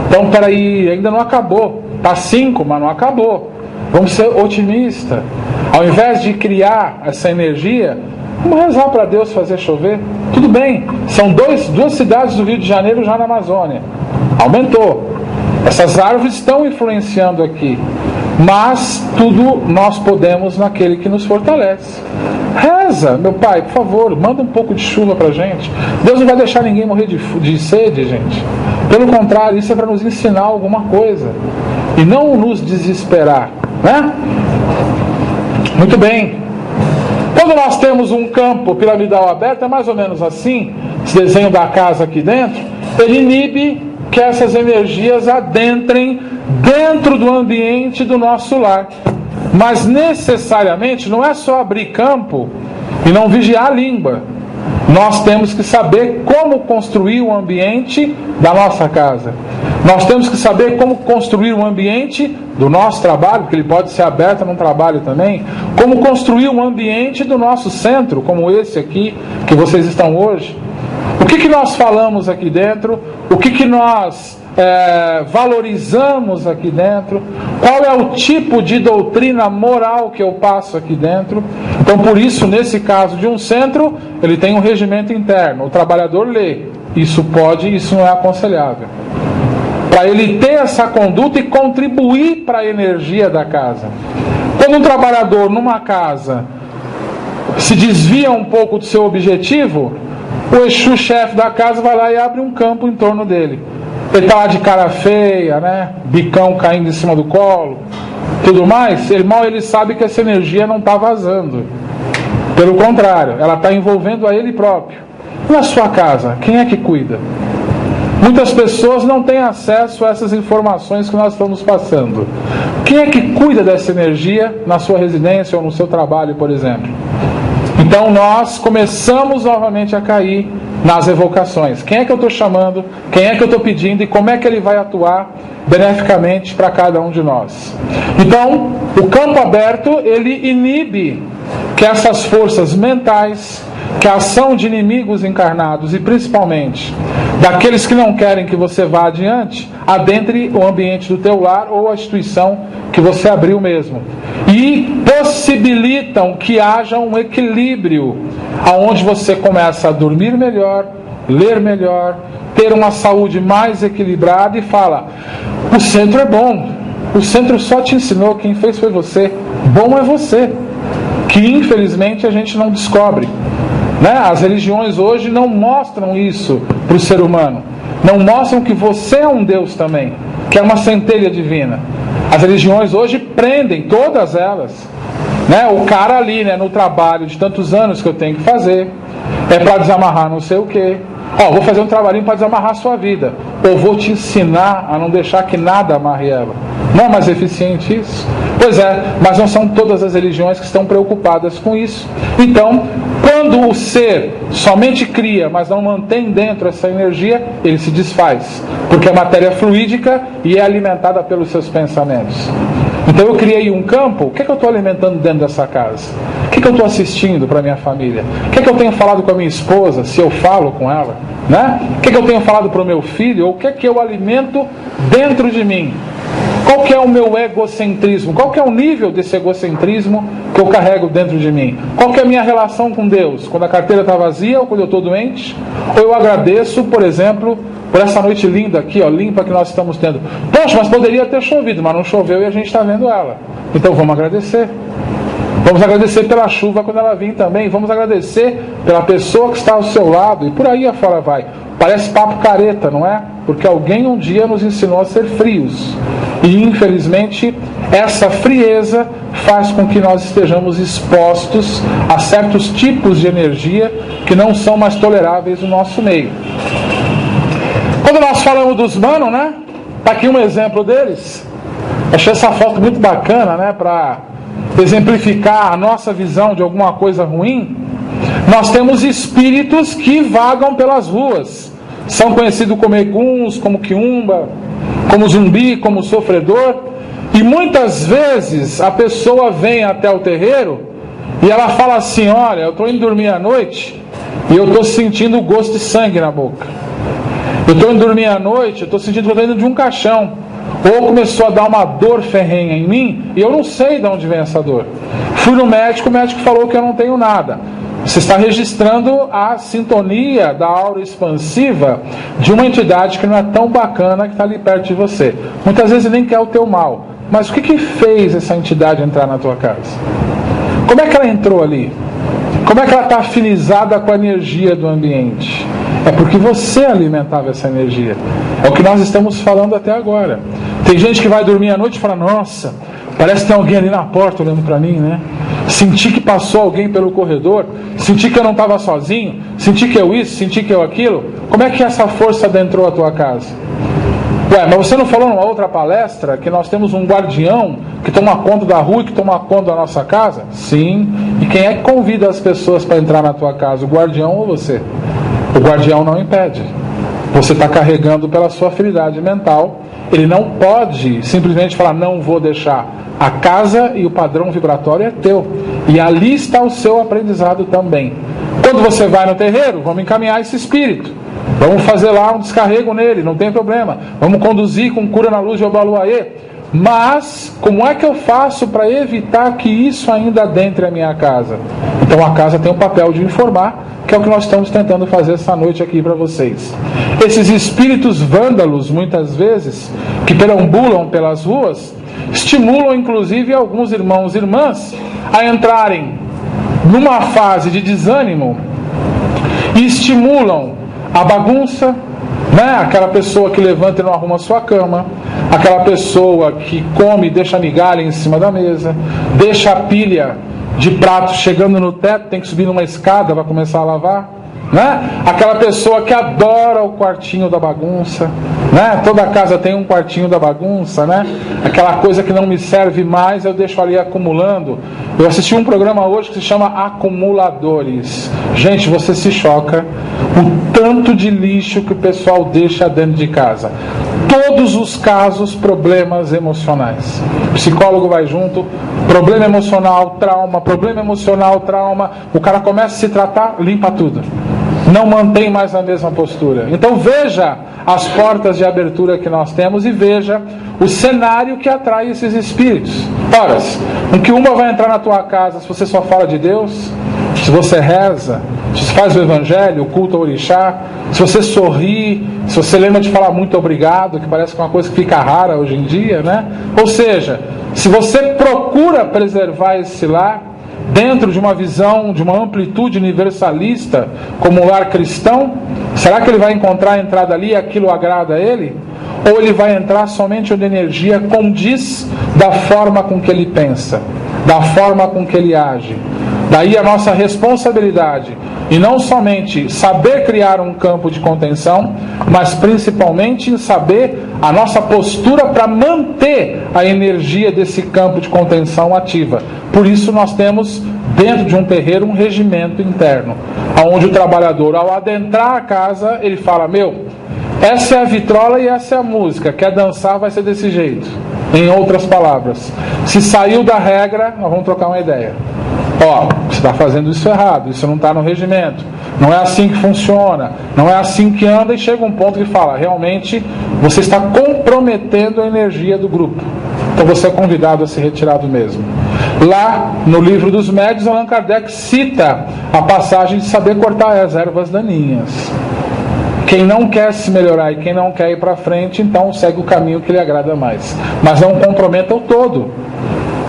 Então, peraí, ainda não acabou. Está 5, mas não acabou. Vamos ser otimistas. Ao invés de criar essa energia, vamos rezar para Deus fazer chover. Tudo bem, são 2 cidades do Rio de Janeiro já na Amazônia. Aumentou. Essas árvores estão influenciando aqui. Mas tudo nós podemos naquele que nos fortalece. Reza, meu pai, por favor, manda um pouco de chuva para a gente. Deus não vai deixar ninguém morrer de sede, gente. Pelo contrário, isso é para nos ensinar alguma coisa. E não nos desesperar. Muito bem. Quando nós temos um campo piramidal aberto, é mais ou menos assim, esse desenho da casa aqui dentro, ele inibe que essas energias adentrem dentro do ambiente do nosso lar. Mas necessariamente não é só abrir campo e não vigiar a língua. Nós temos que saber como construir o ambiente da nossa casa. Nós temos que saber como construir um ambiente do nosso trabalho, porque ele pode ser aberto num trabalho também, como construir um ambiente do nosso centro, como esse aqui, que vocês estão hoje. O que nós falamos aqui dentro? O que nós valorizamos aqui dentro? Qual é o tipo de doutrina moral que eu passo aqui dentro? Então, por isso, nesse caso de um centro, ele tem um regimento interno. O trabalhador lê. Isso pode, isso não é aconselhável. Para ele ter essa conduta e contribuir para a energia da casa. Quando um trabalhador numa casa se desvia um pouco do seu objetivo, o Exu, chefe da casa, vai lá e abre um campo em torno dele. Ele está lá de cara feia, né? Bicão caindo em cima do colo, tudo mais. Ele sabe que essa energia não está vazando. Pelo contrário, ela está envolvendo a ele próprio. E na sua casa, quem é que cuida? Muitas pessoas não têm acesso a essas informações que nós estamos passando. Quem é que cuida dessa energia na sua residência ou no seu trabalho, por exemplo? Então nós começamos novamente a cair nas evocações. Quem é que eu estou chamando? Quem é que eu estou pedindo? E como é que ele vai atuar beneficamente para cada um de nós? Então, o campo aberto, ele inibe que essas forças mentais, que a ação de inimigos encarnados e principalmente daqueles que não querem que você vá adiante, adentre o ambiente do teu lar ou a instituição que você abriu mesmo. E possibilitam que haja um equilíbrio, aonde você começa a dormir melhor, ler melhor, ter uma saúde mais equilibrada e fala: o centro é bom, o centro só te ensinou, quem fez foi você, bom é você, que infelizmente a gente não descobre. As religiões hoje não mostram isso para o ser humano. Não mostram que você é um Deus também, que é uma centelha divina. As religiões hoje prendem, todas elas, o cara ali, no trabalho de tantos anos que eu tenho que fazer, é para desamarrar não sei o quê. Vou fazer um trabalhinho para desamarrar a sua vida. Ou vou te ensinar a não deixar que nada amarre ela. Não é mais eficiente isso? Pois é, mas não são todas as religiões que estão preocupadas com isso. Então, quando o ser somente cria, mas não mantém dentro essa energia, ele se desfaz. Porque a matéria é fluídica e é alimentada pelos seus pensamentos. Então eu criei um campo. O que eu estou alimentando dentro dessa casa? O que eu estou assistindo para a minha família? O que eu tenho falado com a minha esposa, se eu falo com ela? O que eu tenho falado para o meu filho? Ou o que eu alimento dentro de mim? Qual que é o meu egocentrismo? Qual que é o nível desse egocentrismo que eu carrego dentro de mim? Qual que é a minha relação com Deus? Quando a carteira está vazia ou quando eu estou doente? Ou eu agradeço, por exemplo, por essa noite linda aqui, limpa que nós estamos tendo. Poxa, mas poderia ter chovido, mas não choveu e a gente está vendo ela. Então vamos agradecer. Vamos agradecer pela chuva quando ela vir também. Vamos agradecer pela pessoa que está ao seu lado. E por aí afora vai. Parece papo careta, não é? Porque alguém um dia nos ensinou a ser frios. E infelizmente essa frieza faz com que nós estejamos expostos a certos tipos de energia que não são mais toleráveis no nosso meio. Quando nós falamos dos manos, Está aqui um exemplo deles. Achei essa foto muito bacana, para exemplificar a nossa visão de alguma coisa ruim. Nós temos espíritos que vagam pelas ruas. São conhecidos como eguns, como quiumba, como zumbi, como sofredor. E muitas vezes a pessoa vem até o terreiro e ela fala assim: olha, eu estou indo dormir à noite e eu estou sentindo o gosto de sangue na boca. Eu estou indo dormir à noite, eu estou sentindo que eu estou dentro de um caixão. Ou começou a dar uma dor ferrenha em mim e eu não sei de onde vem essa dor. Fui no médico, o médico falou que eu não tenho nada. Você está registrando a sintonia da aura expansiva de uma entidade que não é tão bacana, que está ali perto de você. Muitas vezes nem quer o teu mal. Mas o que fez essa entidade entrar na tua casa? Como é que ela entrou ali? Como é que ela está afinizada com a energia do ambiente? É porque você alimentava essa energia. É o que nós estamos falando até agora. Tem gente que vai dormir à noite e fala: nossa, parece que tem alguém ali na porta olhando para mim, Senti que passou alguém pelo corredor, senti que eu não estava sozinho, senti que eu isso, senti que eu aquilo. Como é que essa força adentrou a tua casa? Mas você não falou numa outra palestra que nós temos um guardião que toma conta da rua e que toma conta da nossa casa? Sim. E quem é que convida as pessoas para entrar na tua casa? O guardião ou você? O guardião não impede. Você está carregando pela sua afinidade mental. Ele não pode simplesmente falar, não vou deixar. A casa e o padrão vibratório é teu. E ali está o seu aprendizado também. Quando você vai no terreiro, vamos encaminhar esse espírito. Vamos fazer lá um descarrego nele, não tem problema. Vamos conduzir com cura na luz de Obaluayê. Mas, como é que eu faço para evitar que isso ainda adentre a minha casa? Então a casa tem o papel de informar, que é o que nós estamos tentando fazer essa noite aqui para vocês. Esses espíritos vândalos, muitas vezes, que perambulam pelas ruas, estimulam inclusive alguns irmãos e irmãs a entrarem numa fase de desânimo e estimulam a bagunça, né? Aquela pessoa que levanta e não arruma a sua cama, aquela pessoa que come e deixa a migalha em cima da mesa, deixa a pilha de pratos chegando no teto, tem que subir numa escada para começar a lavar, né? Aquela pessoa que adora o quartinho da bagunça, né? Toda casa tem um quartinho da bagunça, né? Aquela coisa que não me serve mais, eu deixo ali acumulando. Eu assisti um programa hoje que se chama Acumuladores. Gente, você se choca o tanto de lixo que o pessoal deixa dentro de casa. Todos os casos, problemas emocionais. O psicólogo vai junto, problema emocional, trauma. O cara começa a se tratar, limpa tudo. Não mantém mais a mesma postura. Então veja as portas de abertura que nós temos e veja o cenário que atrai esses espíritos. Ora, em que uma vai entrar na tua casa se você só fala de Deus, se você reza, se você faz o evangelho, o culto ao orixá, se você sorri, se você lembra de falar muito obrigado, que parece que é uma coisa que fica rara hoje em dia, né? Ou seja, se você procura preservar esse lar dentro de uma visão, de uma amplitude universalista, como o lar cristão, será que ele vai encontrar a entrada ali e aquilo agrada a ele? Ou ele vai entrar somente onde a energia condiz da forma com que ele pensa, da forma com que ele age? Daí a nossa responsabilidade, e não somente saber criar um campo de contenção, mas principalmente em saber a nossa postura para manter a energia desse campo de contenção ativa. Por isso nós temos dentro de um terreiro um regimento interno, onde o trabalhador, ao adentrar a casa, ele fala, essa é a vitrola e essa é a música, quer dançar vai ser desse jeito. Em outras palavras, se saiu da regra, nós vamos trocar uma ideia. Você está fazendo isso errado, isso não está no regimento, não é assim que funciona, não é assim que anda, e chega um ponto que fala, realmente você está comprometendo a energia do grupo, então você é convidado a se retirar do mesmo. Lá no livro dos médiuns, Allan Kardec cita a passagem de saber cortar as ervas daninhas. Quem não quer se melhorar e quem não quer ir para frente, então segue o caminho que lhe agrada mais, mas não comprometa o todo.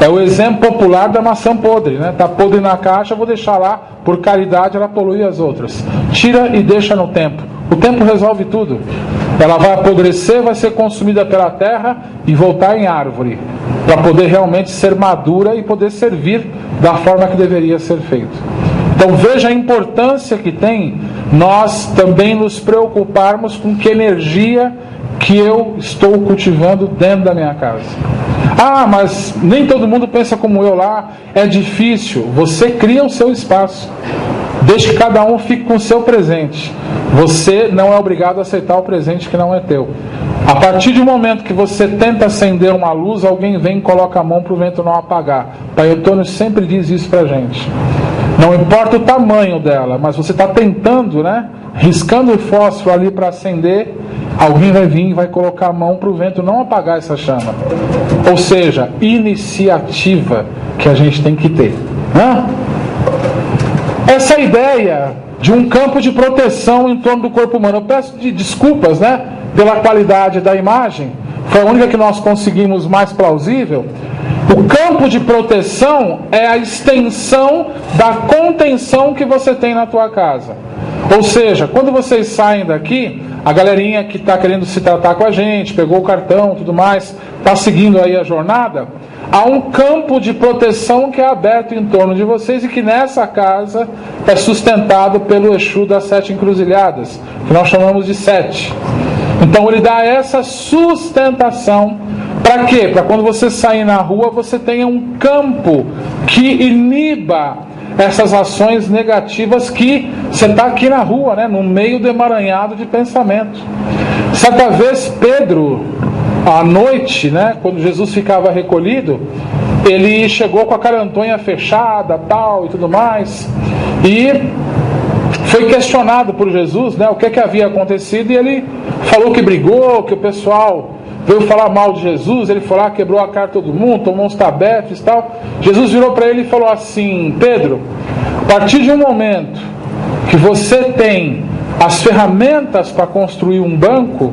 É o exemplo popular da maçã podre, né? Está podre na caixa, vou deixar lá, por caridade ela polui as outras. Tira e deixa no tempo. O tempo resolve tudo. Ela vai apodrecer, vai ser consumida pela terra e voltar em árvore, para poder realmente ser madura e poder servir da forma que deveria ser feito. Então veja a importância que tem nós também nos preocuparmos com que energia que eu estou cultivando dentro da minha casa. Mas nem todo mundo pensa como eu lá, é difícil. Você cria o seu espaço, deixe que cada um fique com o seu presente. Você não é obrigado a aceitar o presente que não é teu. A partir do momento que você tenta acender uma luz, alguém vem e coloca a mão para o vento não apagar. Pai Antônio sempre diz isso para a gente. Não importa o tamanho dela, mas você está tentando, né? Riscando o fósforo ali para acender, alguém vai vir e vai colocar a mão para o vento não apagar essa chama. Ou seja, iniciativa que a gente tem que ter, né? Essa ideia de um campo de proteção em torno do corpo humano, eu peço desculpas, né, pela qualidade da imagem, foi a única que nós conseguimos mais plausível. O campo de proteção é a extensão da contenção que você tem na tua casa. Ou seja, quando vocês saem daqui, a galerinha que está querendo se tratar com a gente, pegou o cartão, tudo mais, está seguindo aí a jornada, há um campo de proteção que é aberto em torno de vocês e que nessa casa é sustentado pelo Exu das 7 encruzilhadas, que nós chamamos de 7. Então ele dá essa sustentação. Para quê? Para quando você sair na rua, você tenha um campo que iniba essas ações negativas que você está aqui na rua, né, no meio do emaranhado de pensamento. Certa vez Pedro, à noite, né, quando Jesus ficava recolhido, ele chegou com a carantonha fechada, tal e tudo mais, e foi questionado por Jesus, né, o que havia acontecido, e ele falou que brigou, que o pessoal veio falar mal de Jesus, ele foi lá, quebrou a cara de todo mundo, tomou uns tabefes e tal. Jesus virou para ele e falou assim: Pedro, a partir de um momento que você tem as ferramentas para construir um banco,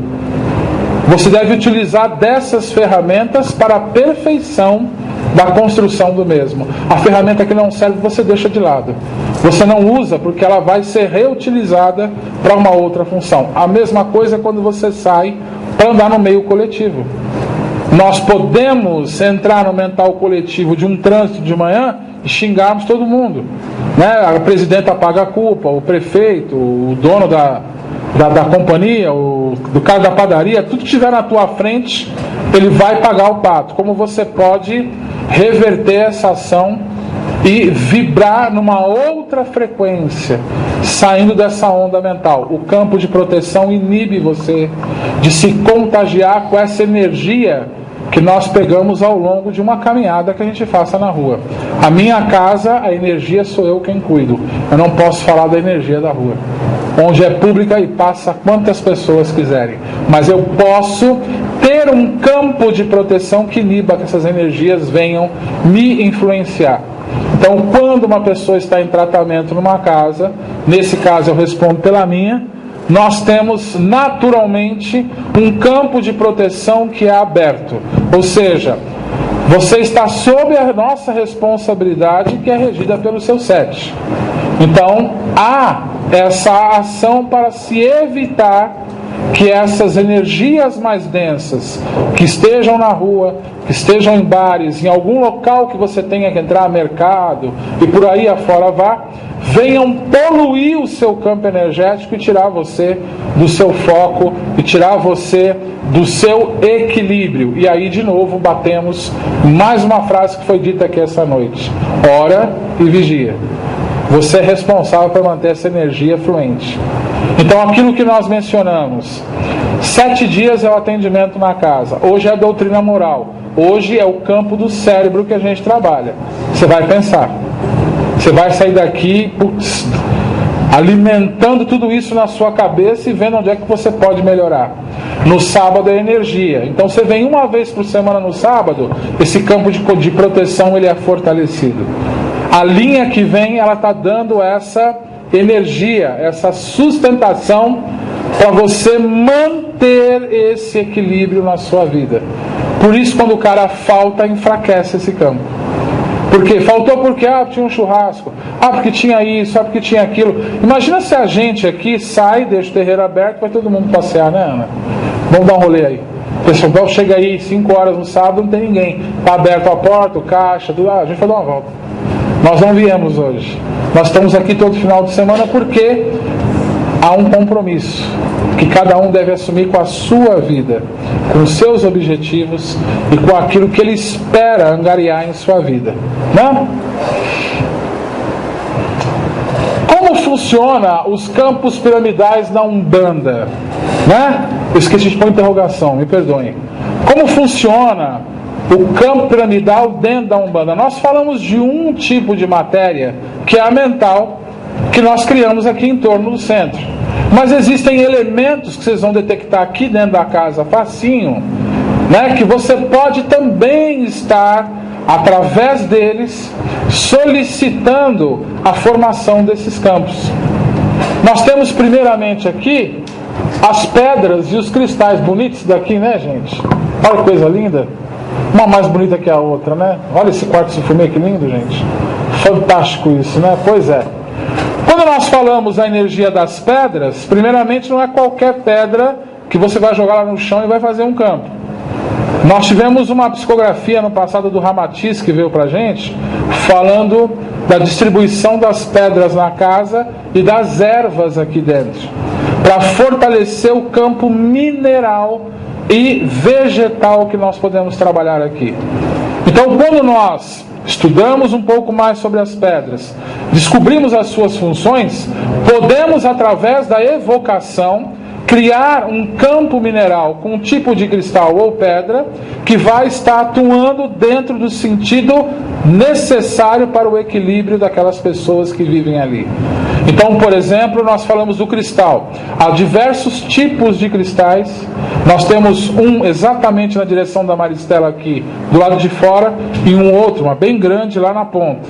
você deve utilizar dessas ferramentas para a perfeição da construção do mesmo. A ferramenta que não serve, você deixa de lado. Você não usa porque ela vai ser reutilizada para uma outra função. A mesma coisa quando você sai para andar no meio coletivo. Nós podemos entrar no mental coletivo de um trânsito de manhã e xingarmos todo mundo, né? A presidenta paga a culpa, o prefeito, o dono da companhia, do cara da padaria, tudo que estiver na tua frente, ele vai pagar o pato. Como você pode reverter essa ação e vibrar numa outra frequência, saindo dessa onda mental? O campo de proteção inibe você de se contagiar com essa energia que nós pegamos ao longo de uma caminhada que a gente faça na rua. A minha casa, a energia sou eu quem cuido. Eu não posso falar da energia da rua, onde é pública e passa quantas pessoas quiserem. Mas eu posso ter um campo de proteção que iniba que essas energias venham me influenciar. Então, quando uma pessoa está em tratamento numa casa, nesse caso eu respondo pela minha, nós temos naturalmente um campo de proteção que é aberto. Ou seja, você está sob a nossa responsabilidade, que é regida pelo seu 7. Então, há essa ação para se evitar que essas energias mais densas, que estejam na rua, que estejam em bares, em algum local que você tenha que entrar, mercado e por aí afora vá, venham poluir o seu campo energético e tirar você do seu foco e tirar você do seu equilíbrio. E aí de novo batemos mais uma frase que foi dita aqui essa noite: ora e vigia. Você é responsável por manter essa energia fluente. Então aquilo que nós mencionamos, 7 dias é o atendimento na casa, hoje é a doutrina moral, hoje é o campo do cérebro que a gente trabalha. Você vai pensar, você vai sair daqui alimentando tudo isso na sua cabeça e vendo onde é que você pode melhorar. No sábado é energia, então você vem uma vez por semana no sábado, esse campo de proteção ele é fortalecido. A linha que vem, ela está dando essa energia, essa sustentação para você manter esse equilíbrio na sua vida. Por isso, quando o cara falta, enfraquece esse campo. Por quê? Faltou porque tinha um churrasco, porque tinha isso, porque tinha aquilo. Imagina se a gente aqui sai, deixa o terreiro aberto, vai todo mundo passear, né, Ana? Vamos dar um rolê aí. O pessoal chega aí 5 horas no sábado, não tem ninguém. Está aberto a porta, o caixa, tudo. A gente vai dar uma volta. Nós não viemos hoje. Nós estamos aqui todo final de semana porque há um compromisso que cada um deve assumir com a sua vida, com os seus objetivos e com aquilo que ele espera angariar em sua vida, né? Como funciona os campos piramidais na Umbanda, né? Eu esqueci de pôr interrogação, me perdoem. Como funciona o campo piramidal dentro da Umbanda? Nós falamos de um tipo de matéria, que é a mental, que nós criamos aqui em torno do centro. Mas existem elementos que vocês vão detectar aqui dentro da casa, facinho, né, que você pode também estar, através deles, solicitando a formação desses campos. Nós temos primeiramente aqui as pedras e os cristais bonitos daqui, né, gente? Olha que coisa linda. Uma mais bonita que a outra, né? Olha esse quartzo fumê, que lindo, gente. Fantástico isso, né? Pois é. Quando nós falamos da energia das pedras, primeiramente não é qualquer pedra que você vai jogar lá no chão e vai fazer um campo. Nós tivemos uma psicografia no passado do Ramatiz que veio pra gente, falando da distribuição das pedras na casa e das ervas aqui dentro, para fortalecer o campo mineral e vegetal que nós podemos trabalhar aqui. Então, quando nós estudamos um pouco mais sobre as pedras, descobrimos as suas funções, podemos, através da evocação, criar um campo mineral com um tipo de cristal ou pedra que vai estar atuando dentro do sentido necessário para o equilíbrio daquelas pessoas que vivem ali. Então, por exemplo, nós falamos do cristal. Há diversos tipos de cristais. Nós temos um exatamente na direção da Maristela aqui, do lado de fora, e um outro, uma bem grande, lá na ponta,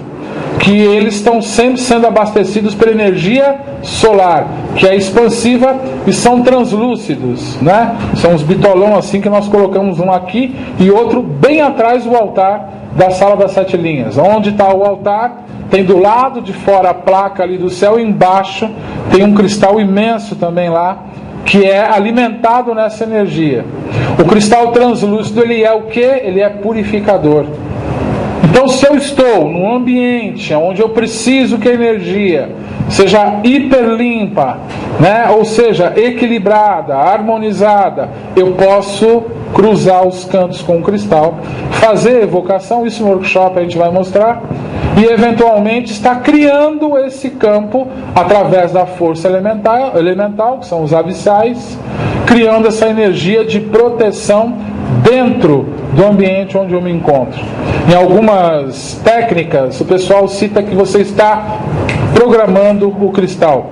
que eles estão sempre sendo abastecidos pela energia solar, que é expansiva e são translúcidos, né? São os bitolão assim que nós colocamos um aqui e outro bem atrás do altar da Sala das Sete Linhas. Onde está o altar, tem do lado de fora a placa ali do céu, e embaixo tem um cristal imenso também lá, que é alimentado nessa energia. O cristal translúcido, ele é o que? Ele é purificador. Então, se eu estou num ambiente onde eu preciso que a energia seja hiperlimpa, né? Ou seja, equilibrada, harmonizada, eu posso cruzar os cantos com o cristal, fazer evocação, isso no workshop a gente vai mostrar, e eventualmente está criando esse campo através da força elemental, que são os abissais, criando essa energia de proteção dentro do ambiente onde eu me encontro. Em algumas técnicas, o pessoal cita que você está programando o cristal.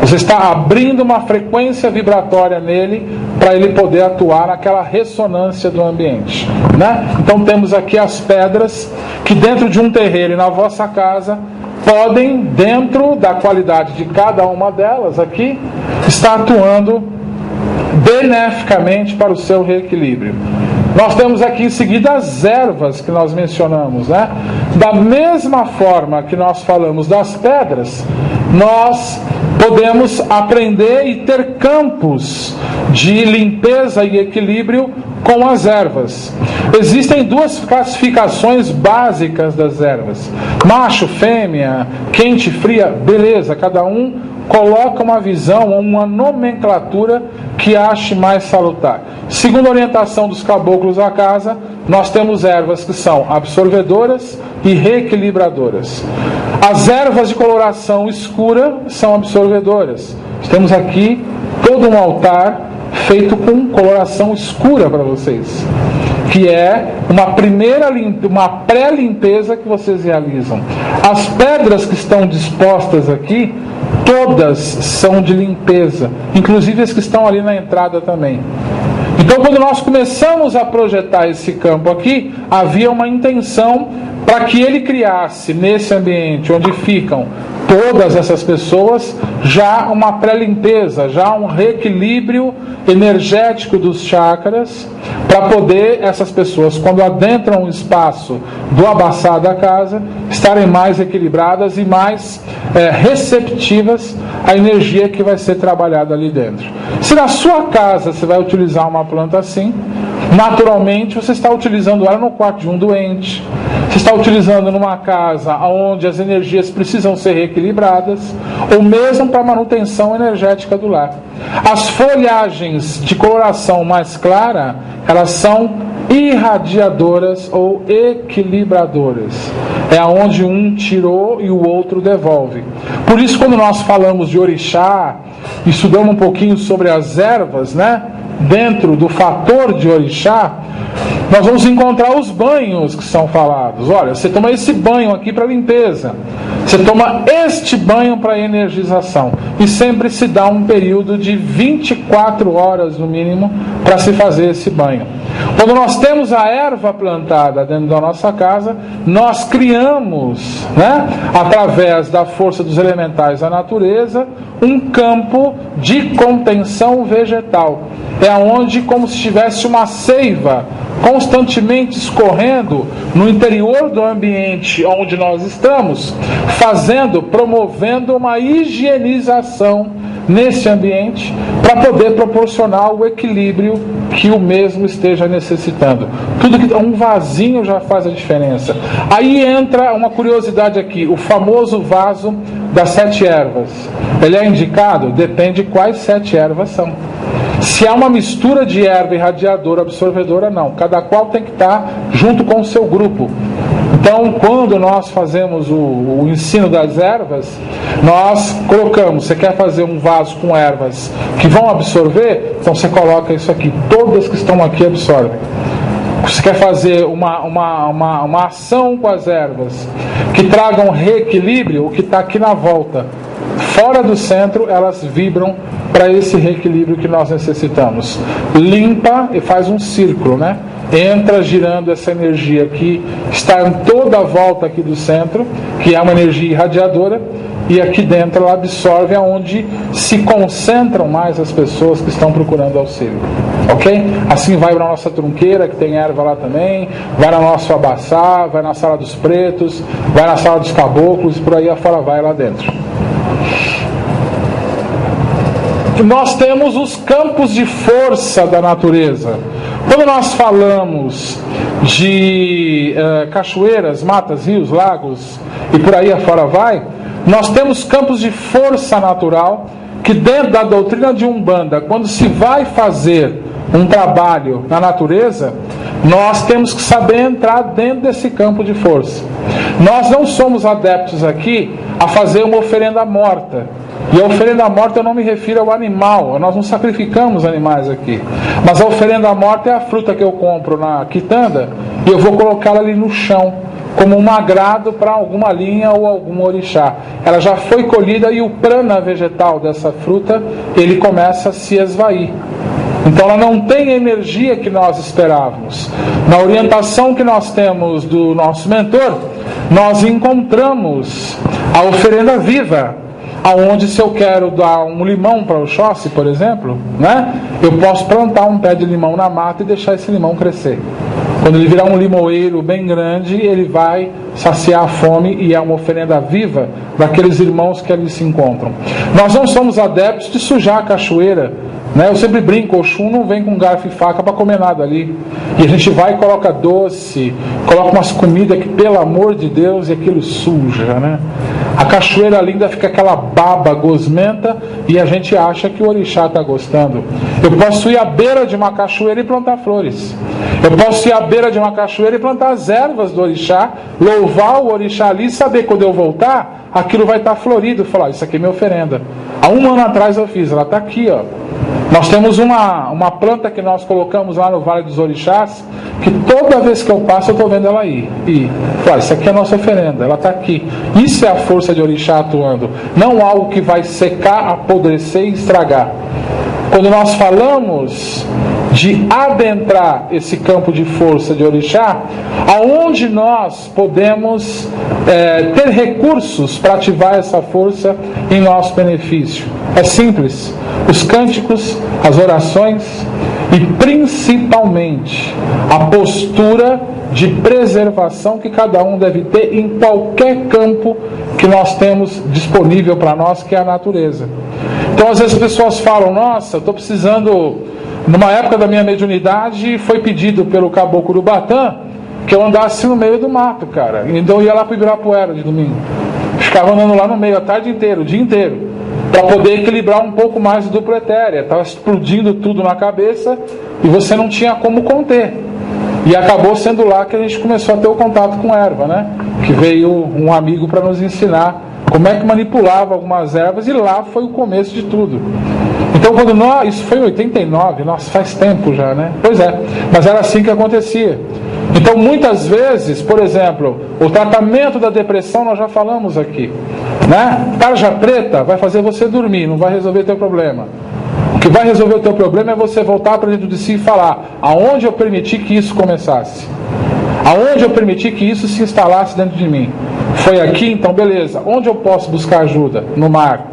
Você está abrindo uma frequência vibratória nele para ele poder atuar naquela ressonância do ambiente, né? Então temos aqui as pedras que dentro de um terreiro e na vossa casa podem, dentro da qualidade de cada uma delas aqui, estar atuando beneficamente para o seu reequilíbrio. Nós temos aqui em seguida as ervas que nós mencionamos, né? Da mesma forma que nós falamos das pedras, nós podemos aprender e ter campos de limpeza e equilíbrio com as ervas. Existem duas classificações básicas das ervas: macho, fêmea, quente, fria, beleza, cada um coloca uma visão ou uma nomenclatura que ache mais salutar. Segundo a orientação dos caboclos da casa, nós temos ervas que são absorvedoras e reequilibradoras. As ervas de coloração escura são absorvedoras. Temos aqui todo um altar feito com coloração escura para vocês, que é uma pré-limpeza que vocês realizam. As pedras que estão dispostas aqui, todas são de limpeza, inclusive as que estão ali na entrada também. Então, quando nós começamos a projetar esse campo aqui, havia uma intenção para que ele criasse nesse ambiente onde ficam todas essas pessoas já uma pré-limpeza, já um reequilíbrio energético dos chakras, para poder essas pessoas, quando adentram o espaço do abaçar da casa, estarem mais equilibradas e mais receptivas à energia que vai ser trabalhada ali dentro. Se na sua casa você vai utilizar uma planta assim, naturalmente você está utilizando ela no quarto de um doente, você está utilizando numa casa onde as energias precisam ser reequilibradas, ou mesmo para a manutenção energética do lar. As folhagens de coloração mais clara, elas são irradiadoras ou equilibradoras. É onde um tirou e o outro devolve. Por isso, quando nós falamos de orixá, estudamos um pouquinho sobre as ervas, né? Dentro do fator de orixá, nós vamos encontrar os banhos que são falados. Olha, você toma esse banho aqui para limpeza, você toma este banho para energização, e sempre se dá um período de 24 horas no mínimo para se fazer esse banho. Quando nós temos a erva plantada dentro da nossa casa, nós criamos, né, através da força dos elementais da natureza, um campo de contenção vegetal. É onde, como se tivesse uma seiva constantemente escorrendo no interior do ambiente onde nós estamos, promovendo uma higienização nesse ambiente, para poder proporcionar o equilíbrio que o mesmo esteja necessitando. Tudo que um vasinho já faz a diferença. Aí entra uma curiosidade aqui, o famoso vaso das 7 ervas. Ele é indicado? Depende de quais 7 ervas são. Se há uma mistura de erva irradiadora, absorvedora, não. Cada qual tem que estar junto com o seu grupo. Então, quando nós fazemos o ensino das ervas, nós colocamos, você quer fazer um vaso com ervas que vão absorver? Então você coloca isso aqui, todas que estão aqui absorvem. Você quer fazer uma ação com as ervas que tragam reequilíbrio, o que está aqui na volta, fora do centro, elas vibram para esse reequilíbrio que nós necessitamos. Limpa e faz um círculo, né? Entra girando essa energia que está em toda a volta aqui do centro, que é uma energia irradiadora, e aqui dentro ela absorve aonde se concentram mais as pessoas que estão procurando auxílio. Ok? Assim vai para a nossa trunqueira, que tem erva lá também, vai no nosso abaçá, vai na sala dos pretos, vai na sala dos caboclos, e por aí afora vai lá dentro. Nós temos os campos de força da natureza. Quando nós falamos de cachoeiras, matas, rios, lagos e por aí afora vai, nós temos campos de força natural que dentro da doutrina de Umbanda, quando se vai fazer um trabalho na natureza, nós temos que saber entrar dentro desse campo de força. Nós não somos adeptos aqui a fazer uma oferenda morta. E a oferenda morta eu não me refiro ao animal, nós não sacrificamos animais aqui. Mas a oferenda morta é a fruta que eu compro na quitanda e eu vou colocá-la ali no chão, como um agrado para alguma linha ou algum orixá. Ela já foi colhida e o prana vegetal dessa fruta, ele começa a se esvair. Então ela não tem a energia que nós esperávamos. Na orientação que nós temos do nosso mentor, nós encontramos a oferenda viva, aonde se eu quero dar um limão para o Oxóssi, por exemplo, né, eu posso plantar um pé de limão na mata e deixar esse limão crescer. Quando ele virar um limoeiro bem grande, ele vai saciar a fome e é uma oferenda viva daqueles irmãos que ali se encontram. Nós não somos adeptos de sujar a cachoeira, né? Eu sempre brinco, o Oxum não vem com garfo e faca para comer nada ali. E a gente vai e coloca doce, coloca umas comidas que, pelo amor de Deus, e aquilo suja, né? A cachoeira linda fica aquela baba gosmenta e a gente acha que o orixá está gostando. Eu posso ir à beira de uma cachoeira e plantar flores. Eu posso ir à beira de uma cachoeira e plantar as ervas do orixá, louvar o orixá ali e saber quando eu voltar, aquilo vai estar florido. Falar, isso aqui é minha oferenda. Há um ano atrás eu fiz, ela está aqui, ó. Nós temos uma planta que nós colocamos lá no Vale dos Orixás, que toda vez que eu passo eu estou vendo ela aí. E claro, isso aqui é a nossa oferenda, ela está aqui. Isso é a força de orixá atuando, não algo que vai secar, apodrecer e estragar. Quando nós falamos de adentrar esse campo de força de orixá, aonde nós podemos ter recursos para ativar essa força em nosso benefício. É simples. Os cânticos, as orações e principalmente a postura de preservação que cada um deve ter em qualquer campo que nós temos disponível para nós, que é a natureza. Então às vezes as pessoas falam, nossa, eu estou precisando, numa época da minha mediunidade foi pedido pelo caboclo do Batã que eu andasse no meio do mato, cara. Então eu ia lá para o Ibirapuera de domingo, ficava andando lá no meio a tarde inteira, o dia inteiro, para poder equilibrar um pouco mais o duplo etéreo. Estava explodindo tudo na cabeça e você não tinha como conter. E acabou sendo lá que a gente começou a ter o contato com erva, né? Que veio um amigo para nos ensinar como é que manipulava algumas ervas, e lá foi o começo de tudo. Então quando nós, isso foi em 89, nossa, faz tempo já, né? Pois é, mas era assim que acontecia. Então muitas vezes, por exemplo, o tratamento da depressão nós já falamos aqui, né? Tarja preta vai fazer você dormir, não vai resolver teu problema. O que vai resolver o teu problema é você voltar para dentro de si e falar, aonde eu permiti que isso começasse? Aonde eu permiti que isso se instalasse dentro de mim? Foi aqui? Então beleza. Onde eu posso buscar ajuda? No mar.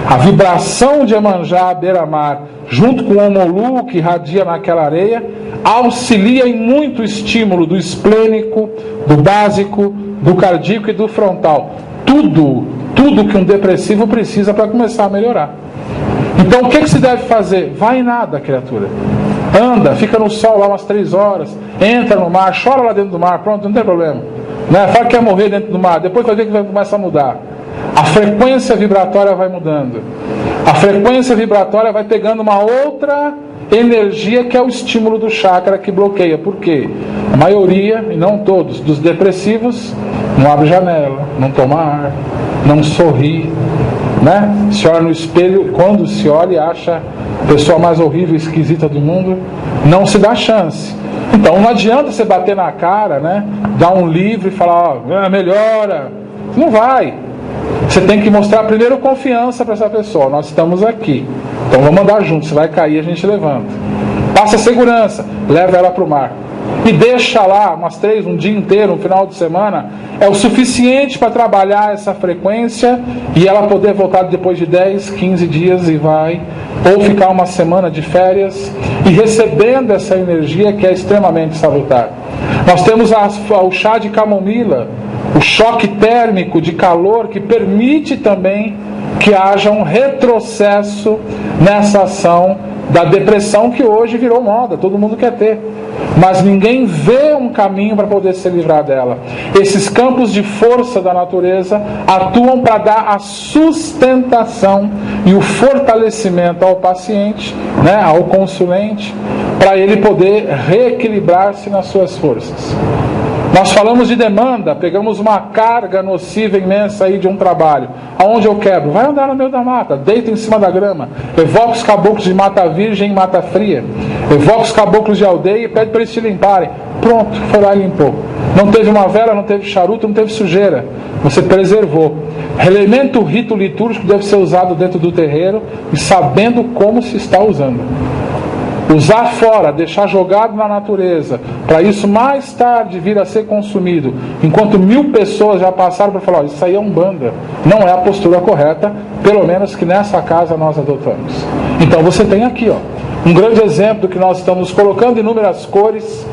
A vibração de Iemanjá à beira-mar, junto com o Omolu que irradia naquela areia, auxilia em muito estímulo do esplênico, do básico, do cardíaco e do frontal. Tudo que um depressivo precisa para começar a melhorar. Então o que se deve fazer? Vai em nada, criatura. Anda, fica no sol lá umas 3 horas, entra no mar, chora lá dentro do mar, pronto, não tem problema. Né? Fala que quer morrer dentro do mar, depois vai ver que vai começar a mudar. A frequência vibratória vai mudando. A frequência vibratória vai pegando uma outra energia que é o estímulo do chakra que bloqueia. Por quê? A maioria, e não todos, dos depressivos não abre janela, não toma ar, não sorri, né? Se olha no espelho, quando se olha e acha a pessoa mais horrível e esquisita do mundo, não se dá chance. Então não adianta você bater na cara, né? Dar um livro e falar, melhora. Não vai. Você tem que mostrar primeiro confiança para essa pessoa. Nós estamos aqui, então vamos andar juntos. Se vai cair, a gente levanta. Passa segurança, leva ela para o mar. E deixa lá um dia inteiro, um final de semana, é o suficiente para trabalhar essa frequência e ela poder voltar depois de 10, 15 dias e vai, ou ficar uma semana de férias e recebendo essa energia que é extremamente salutar. Nós temos o chá de camomila, o choque térmico de calor que permite também que haja um retrocesso nessa ação da depressão que hoje virou moda, todo mundo quer ter, mas ninguém vê um caminho para poder se livrar dela. Esses campos de força da natureza atuam para dar a sustentação e o fortalecimento ao paciente, né, ao consulente, para ele poder reequilibrar-se nas suas forças. Nós falamos de demanda, pegamos uma carga nociva imensa aí de um trabalho. Aonde eu quebro? Vai andar no meio da mata, deita em cima da grama, evoca os caboclos de mata virgem e mata fria, evoca os caboclos de aldeia e pede para eles te limparem. Pronto, foi lá e limpou. Não teve uma vela, não teve charuto, não teve sujeira. Você preservou. Elemento rito litúrgico deve ser usado dentro do terreiro e sabendo como se está usando. Usar fora, deixar jogado na natureza, para isso mais tarde vir a ser consumido, enquanto 1000 pessoas já passaram para falar, isso aí é umbanda, não é a postura correta, pelo menos que nessa casa nós adotamos. Então você tem aqui, um grande exemplo do que nós estamos colocando, inúmeras cores,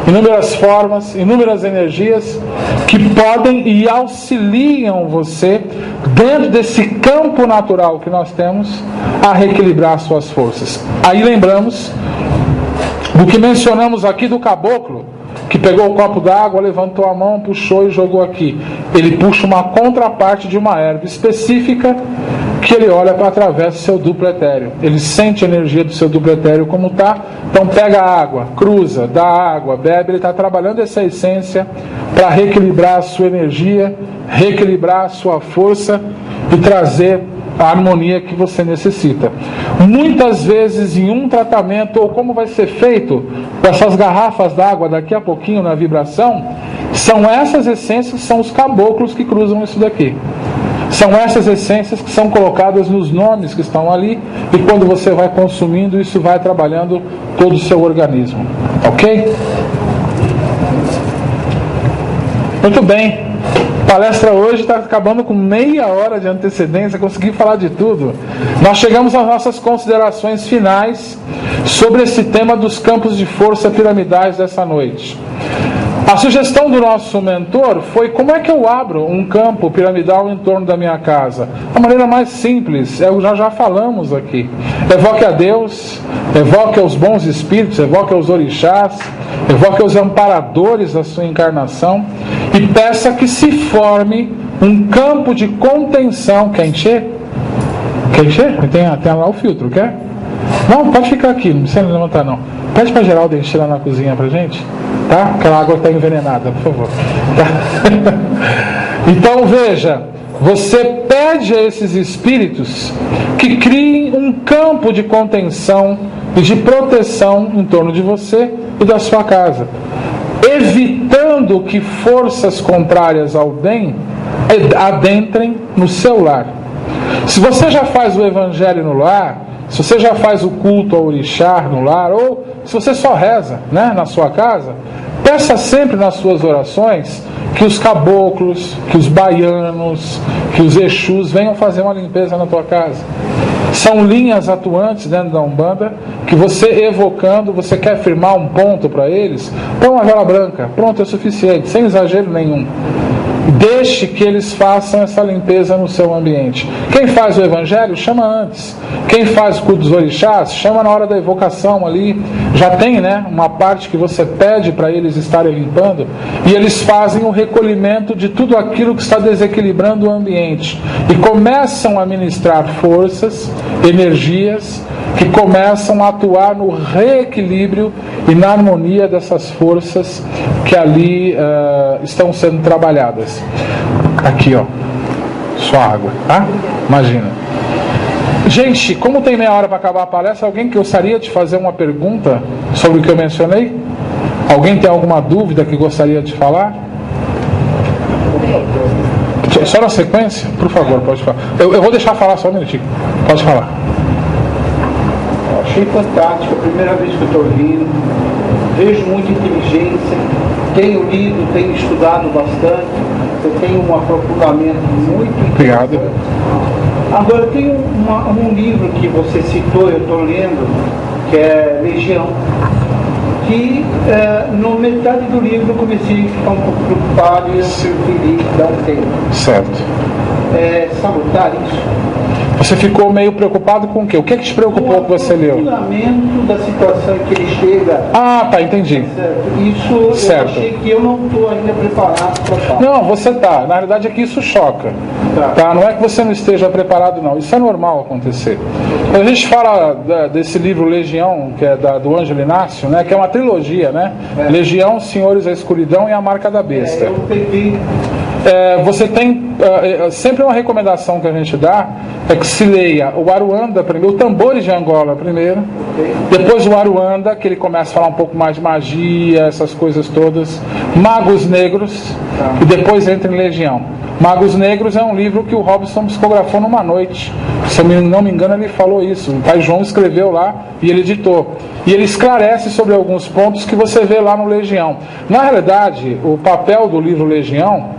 inúmeras formas, inúmeras energias que podem e auxiliam você dentro desse campo natural que nós temos a reequilibrar suas forças. Aí lembramos do que mencionamos aqui do caboclo, que pegou o copo d'água, levantou a mão, puxou e jogou aqui. Ele puxa uma contraparte de uma erva específica que ele olha para através do seu duplo etéreo. Ele sente a energia do seu duplo etéreo como está. Então pega a água, cruza, dá água, bebe. Ele está trabalhando essa essência para reequilibrar a sua energia, reequilibrar a sua força e trazer a harmonia que você necessita. Muitas vezes em um tratamento, ou como vai ser feito com essas garrafas d'água daqui a pouquinho na vibração, são essas essências que são os caboclos que cruzam isso daqui. São essas essências que são colocadas nos nomes que estão ali, e quando você vai consumindo, isso vai trabalhando todo o seu organismo. Ok? Muito bem. A palestra hoje está acabando com meia hora de antecedência, consegui falar de tudo. Nós chegamos às nossas considerações finais sobre esse tema dos campos de força piramidais dessa noite. A sugestão do nosso mentor foi: como é que eu abro um campo piramidal em torno da minha casa? A maneira mais simples, já falamos aqui. Evoque a Deus, evoque aos bons espíritos, evoque aos orixás, evoque aos amparadores da sua encarnação e peça que se forme um campo de contenção. Quer encher? Quer encher? Tem lá o filtro, quer? Não, pode ficar aqui, não precisa levantar não. Pede para Geraldo encher lá na cozinha pra gente, tá? Aquela água está envenenada, por favor. Tá? Então veja, você pede a esses espíritos que criem um campo de contenção e de proteção em torno de você e da sua casa, evitando que forças contrárias ao bem adentrem no seu lar. Se você já faz o evangelho no lar, se você já faz o culto ao orixá no lar, ou se você só reza, né, na sua casa, peça sempre nas suas orações que os caboclos, que os baianos, que os exus venham fazer uma limpeza na tua casa. São linhas atuantes dentro da Umbanda que você evocando, você quer firmar um ponto para eles, põe uma vela branca, pronto, é suficiente, sem exagero nenhum. Deixe que eles façam essa limpeza no seu ambiente. Quem faz o evangelho, chama antes. Quem faz o culto dos orixás, chama na hora da evocação ali. Já tem, né, uma parte que você pede para eles estarem limpando. E eles fazem o recolhimento de tudo aquilo que está desequilibrando o ambiente. E começam a ministrar forças, energias, que começam a atuar no reequilíbrio e na harmonia dessas forças que ali estão sendo trabalhadas. Aqui, ó, sua água, tá? Imagina. Gente, como tem meia hora para acabar a palestra, alguém que gostaria de fazer uma pergunta sobre o que eu mencionei? Alguém tem alguma dúvida que gostaria de falar? Só na sequência? Por favor, pode falar. Eu vou deixar falar só um minutinho. Pode falar. Achei fantástico, a primeira vez que eu estou ouvindo, vejo muita inteligência, tenho lido, tenho estudado bastante, eu tenho um aprofundamento muito interessante. Obrigado. Agora tem um livro que você citou, eu estou lendo, que é Legião, que no metade do livro eu comecei a ficar um pouco preocupado e eu preferi dar um tempo. Certo. Salutar isso. Você ficou meio preocupado com o quê? O que te preocupou que você leu? O fundamento da situação que ele chega. Ah, tá, entendi. Certo. Isso certo. Eu achei que eu não estou ainda preparado para falar. Não, você tá. Na verdade é que isso choca. Tá? Não é que você não esteja preparado, não. Isso é normal acontecer. Quando a gente fala desse livro Legião, que é do Ângelo Inácio, né, que é uma trilogia, né? Legião, Senhores da Escuridão e A Marca da Besta. Eu peguei. Você tem sempre uma recomendação que a gente dá é que se leia o Aruanda primeiro, o Tambores de Angola primeiro, depois o Aruanda, que ele começa a falar um pouco mais de magia, essas coisas todas, Magos Negros, e depois entra em Legião. Magos Negros é um livro que o Robson psicografou numa noite, se eu não me engano ele falou isso, o pai João escreveu lá e ele editou, e ele esclarece sobre alguns pontos que você vê lá no Legião. Na realidade, o papel do livro Legião,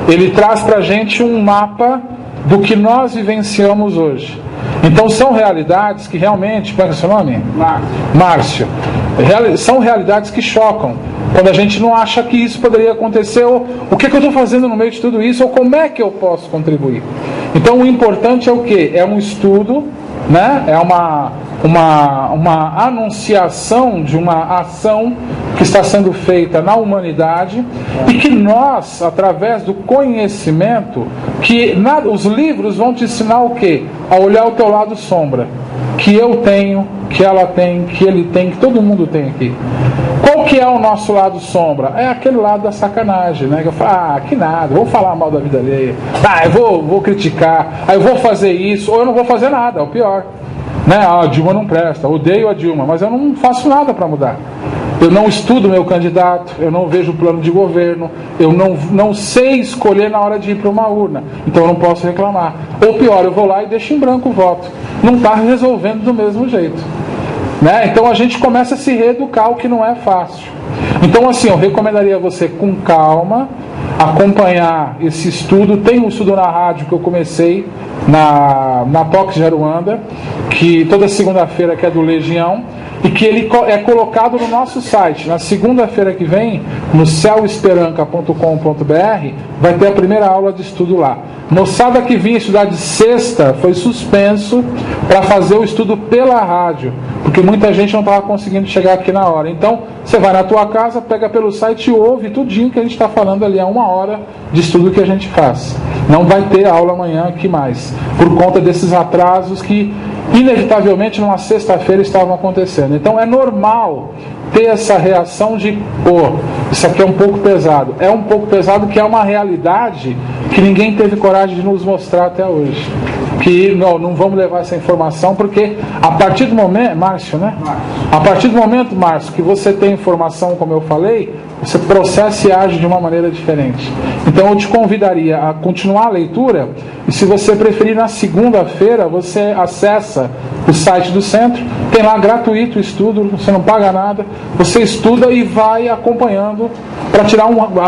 ele traz pra gente um mapa do que nós vivenciamos hoje. Então são realidades que realmente, qual é o seu nome? Márcio. São realidades que chocam. Quando a gente não acha que isso poderia acontecer, ou o que eu estou fazendo no meio de tudo isso, ou como é que eu posso contribuir. Então o importante é o quê? É um estudo, né? É uma anunciação de uma ação que está sendo feita na humanidade e que nós, através do conhecimento, os livros vão te ensinar o quê? A olhar o teu lado sombra, que eu tenho, que ela tem, que ele tem, que todo mundo tem aqui. Qual que é o nosso lado sombra? É aquele lado da sacanagem, né? Que eu falo, que nada, vou falar mal da vida alheia, eu vou criticar, eu vou fazer isso, ou eu não vou fazer nada, é o pior. Né? A Dilma não presta, odeio a Dilma, mas eu não faço nada para mudar. Eu não estudo meu candidato, eu não vejo o plano de governo, eu não sei escolher na hora de ir para uma urna, então eu não posso reclamar. Ou pior, eu vou lá e deixo em branco o voto. Não está resolvendo do mesmo jeito. Né? Então a gente começa a se reeducar, o que não é fácil. Então assim, eu recomendaria você com calma acompanhar esse estudo. Tem um estudo na rádio que eu comecei na Tox de Aruanda, que toda segunda-feira, que é do Legião, e que ele é colocado no nosso site. Na segunda-feira que vem, no celesperanca.com.br, vai ter a primeira aula de estudo lá. Moçada que vinha estudar de sexta foi suspenso para fazer o estudo pela rádio, porque muita gente não estava conseguindo chegar aqui na hora. Então, você vai na tua casa, pega pelo site e ouve tudinho que a gente está falando ali. É 1 hora de estudo que a gente faz. Não vai ter aula amanhã aqui mais, por conta desses atrasos que inevitavelmente numa sexta-feira estavam acontecendo. Então é normal ter essa reação de isso aqui é um pouco pesado. É um pouco pesado, que é uma realidade que ninguém teve coragem de nos mostrar até hoje. Que não vamos levar essa informação, porque a partir do momento, Márcio, né? A partir do momento, Márcio, que você tem informação, como eu falei, você processa e age de uma maneira diferente. Então eu te convidaria a continuar a leitura, e se você preferir, na segunda-feira você acessa o site do centro, tem lá gratuito o estudo, você não paga nada, você estuda e vai acompanhando para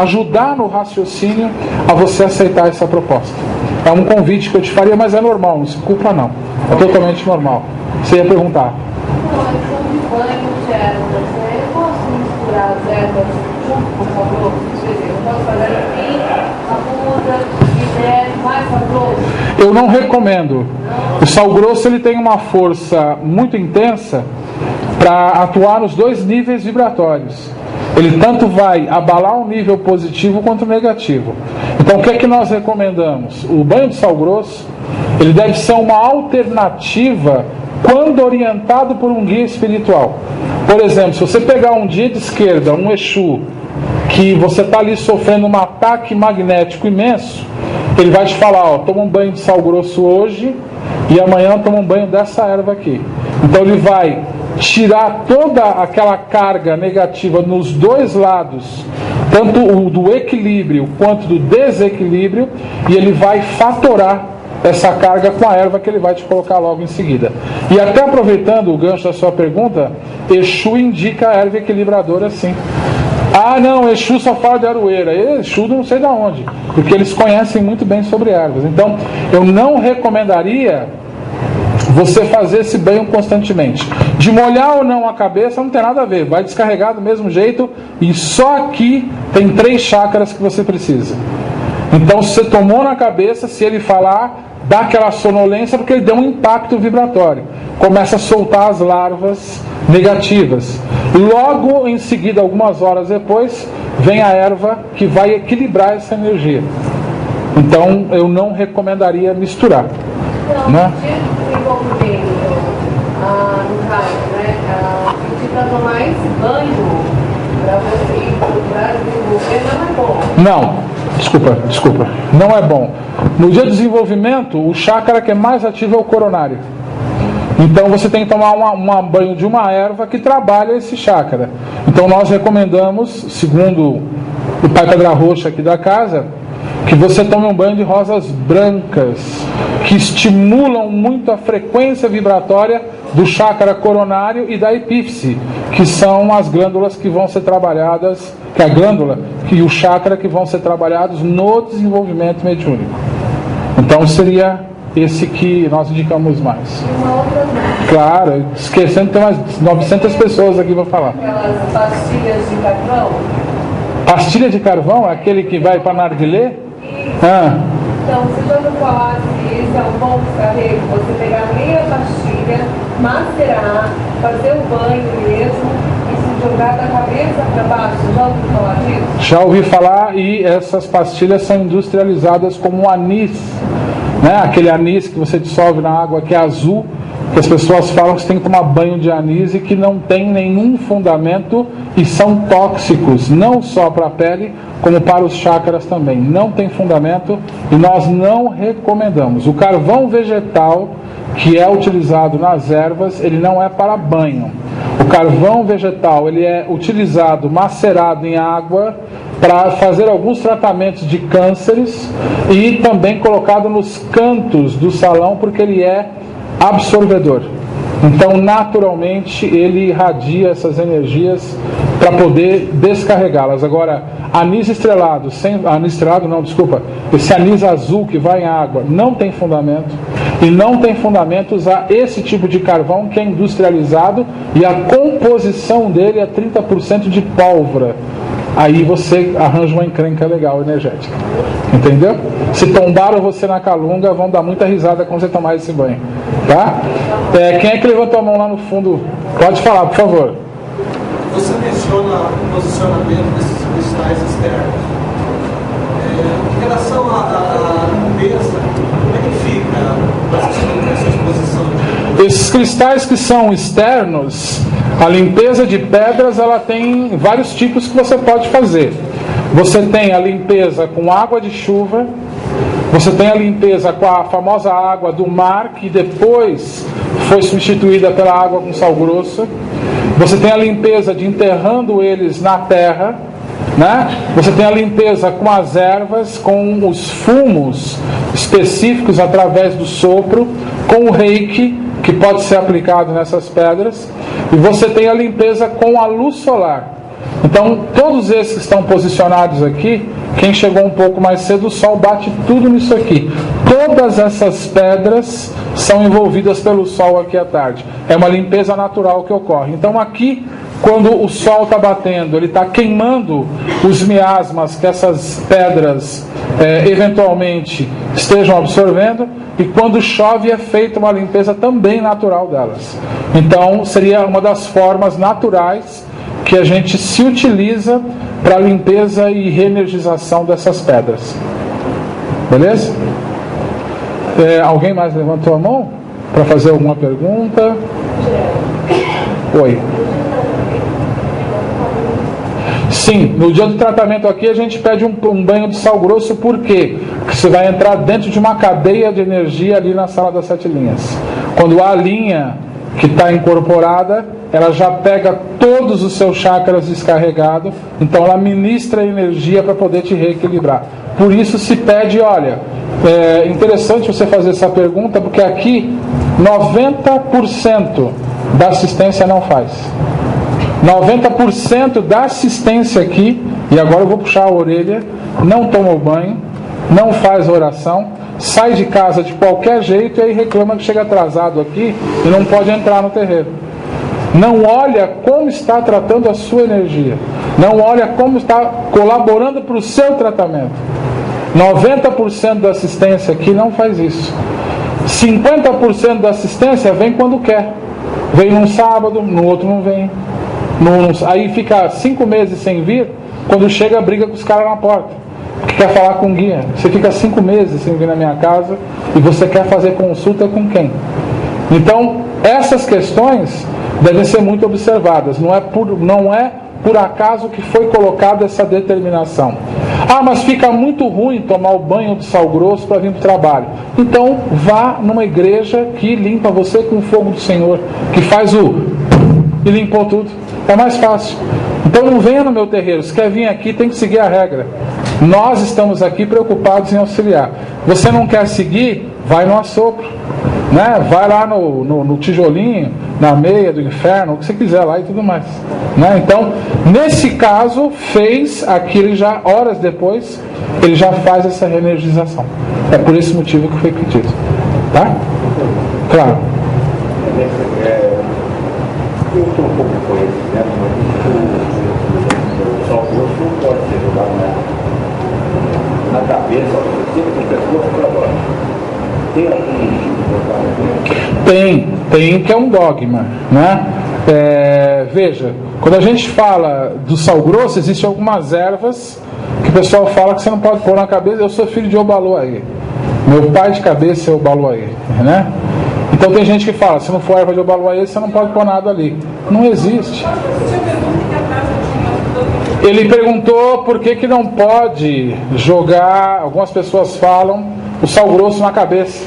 ajudar no raciocínio a você aceitar essa proposta. É um convite que eu te faria, mas é normal, não se culpa não, é totalmente normal. Você ia perguntar? Por favor, eu posso fazer aqui, eu não recomendo. O sal grosso ele tem uma força muito intensa para atuar nos dois níveis vibratórios. Ele tanto vai abalar o nível positivo quanto o negativo. Então o que é que nós recomendamos? O banho de sal grosso ele deve ser uma alternativa quando orientado por um guia espiritual. Por exemplo, se você pegar um dia de esquerda, um Exu, que você está ali sofrendo um ataque magnético imenso, ele vai te falar, ó, toma um banho de sal grosso hoje e amanhã toma um banho dessa erva aqui. Então ele vai tirar toda aquela carga negativa nos dois lados, tanto o do equilíbrio quanto do desequilíbrio, e ele vai fatorar essa carga com a erva que ele vai te colocar logo em seguida. E até aproveitando o gancho da sua pergunta, Exu indica a erva equilibradora sim. Ah não, Exu só fala de aroeira. Exu não sei de onde, porque eles conhecem muito bem sobre ervas. Então eu não recomendaria você fazer esse banho constantemente. De molhar ou não a cabeça não tem nada a ver, vai descarregar do mesmo jeito, e só aqui tem 3 chácaras que você precisa. Então se você tomou na cabeça, se ele falar, dá aquela sonolência porque ele deu um impacto vibratório, começa a soltar as larvas negativas. Logo em seguida, algumas horas depois, vem a erva que vai equilibrar essa energia. Então eu não recomendaria misturar. Então, né? Desenvolvimento, no caso, né? Pedir para tomar esse banho para você procurar desenvolver não é bom. Não, desculpa, não é bom. No dia de desenvolvimento, o chácara que é mais ativo é o coronário. Então você tem que tomar um banho de uma erva que trabalha esse chácara. Então nós recomendamos, segundo o Pai Pedra Roxa aqui da casa, que você tome um banho de rosas brancas, que estimulam muito a frequência vibratória do chácara coronário e da epífise, que são as glândulas que vão ser trabalhadas, que é a glândula e o chácara que vão ser trabalhados no desenvolvimento mediúnico. Então seria esse que nós indicamos mais. Claro, esquecendo que tem mais 900 pessoas aqui para falar. Aquelas pastilhas de carvão. Pastilha de carvão? Aquele que vai para narguilé? Então, você já ouviu falar que esse é um bom descarrego? Você pegar meia pastilha, macerar, fazer o banho mesmo e se jogar da cabeça para baixo. Já ouviu falar disso? Já ouvi falar, e essas pastilhas são industrializadas como anis, né? Aquele anis que você dissolve na água que é azul, que as pessoas falam que você tem que tomar banho de anis e que não tem nenhum fundamento e são tóxicos, não só para a pele, como para os chácaras também. Não tem fundamento e nós não recomendamos. O carvão vegetal que é utilizado nas ervas, ele não é para banho. O carvão vegetal, ele é utilizado macerado em água para fazer alguns tratamentos de cânceres e também colocado nos cantos do salão porque ele é absorvedor. Então naturalmente ele irradia essas energias para poder descarregá-las. Agora, anis estrelado, esse anis azul que vai em água não tem fundamento, e não tem fundamento usar esse tipo de carvão que é industrializado e a composição dele é 30% de pólvora. Aí você arranja uma encrenca legal energética, entendeu? Se tombaram você na calunga, vão dar muita risada quando você tomar esse banho, tá? Quem é que levantou a mão lá no fundo? Pode falar, por favor. Você menciona o posicionamento desses cristais externos. Em relação à limpeza, como é que fica essa exposição? Esses cristais que são externos, a limpeza de pedras, ela tem vários tipos que você pode fazer. Você tem a limpeza com água de chuva, você tem a limpeza com a famosa água do mar, que depois foi substituída pela água com sal grosso. Você tem a limpeza de enterrando eles na terra, né? Você tem a limpeza com as ervas, com os fumos específicos através do sopro, com o reiki, que pode ser aplicado nessas pedras, e você tem a limpeza com a luz solar. Então todos esses que estão posicionados aqui, quem chegou um pouco mais cedo, o sol bate tudo nisso aqui. Todas essas pedras são envolvidas pelo sol aqui à tarde. É uma limpeza natural que ocorre. Então aqui quando o sol está batendo, ele está queimando os miasmas que essas pedras eventualmente estejam absorvendo, e quando chove é feita uma limpeza também natural delas. Então seria uma das formas naturais que a gente se utiliza para a limpeza e reenergização dessas pedras. Beleza? Alguém mais levantou a mão para fazer alguma pergunta? Oi. Sim, no dia do tratamento aqui a gente pede um banho de sal grosso. Por quê? Porque você vai entrar dentro de uma cadeia de energia ali na sala das 7 linhas. Quando a linha que está incorporada, ela já pega todos os seus chakras descarregados, então ela ministra energia para poder te reequilibrar. Por isso se pede, olha, é interessante você fazer essa pergunta, porque aqui 90% da assistência não faz. 90% da assistência aqui, e agora eu vou puxar a orelha, não toma o banho, não faz oração, sai de casa de qualquer jeito e aí reclama que chega atrasado aqui e não pode entrar no terreiro. Não olha como está tratando a sua energia, não olha como está colaborando para o seu tratamento. 90% da assistência aqui não faz isso. 50% da assistência vem quando quer. Vem num sábado, no outro não vem. Aí fica 5 meses sem vir, quando chega briga com os caras na porta, porque quer falar com o guia. Você fica 5 meses sem vir na minha casa e você quer fazer consulta com quem? Então, essas questões devem ser muito observadas. Não é por acaso que foi colocada essa determinação. Ah, mas fica muito ruim tomar o banho de sal grosso para vir para o trabalho. Então, vá numa igreja que limpa você com o fogo do Senhor, que faz e limpou tudo. É mais fácil. Então não venha no meu terreiro. Se quer vir aqui, tem que seguir a regra. Nós estamos aqui preocupados em auxiliar. Você não quer seguir? Vai no assopro, né? Vai lá no tijolinho, na meia do inferno, o que você quiser lá e tudo mais, né? Então, nesse caso, fez aquilo já, horas depois, ele já faz essa reenergização. É por esse motivo que foi pedido. Tá? Claro. Eu estou um pouco conhecendo, mas o sal grosso não pode ser jogado na cabeça, sempre tem pessoas para baixo. Tem algum Tem, que é um dogma, né? Veja, quando a gente fala do sal grosso, existem algumas ervas que o pessoal fala que você não pode pôr na cabeça. Eu sou filho de Obaloaê, meu pai de cabeça é Obaloaê, né? Então tem gente que fala, se não for erva de Obaloaê, você não pode pôr nada ali. Não existe. Ele perguntou por que não pode jogar, algumas pessoas falam, o sal grosso na cabeça.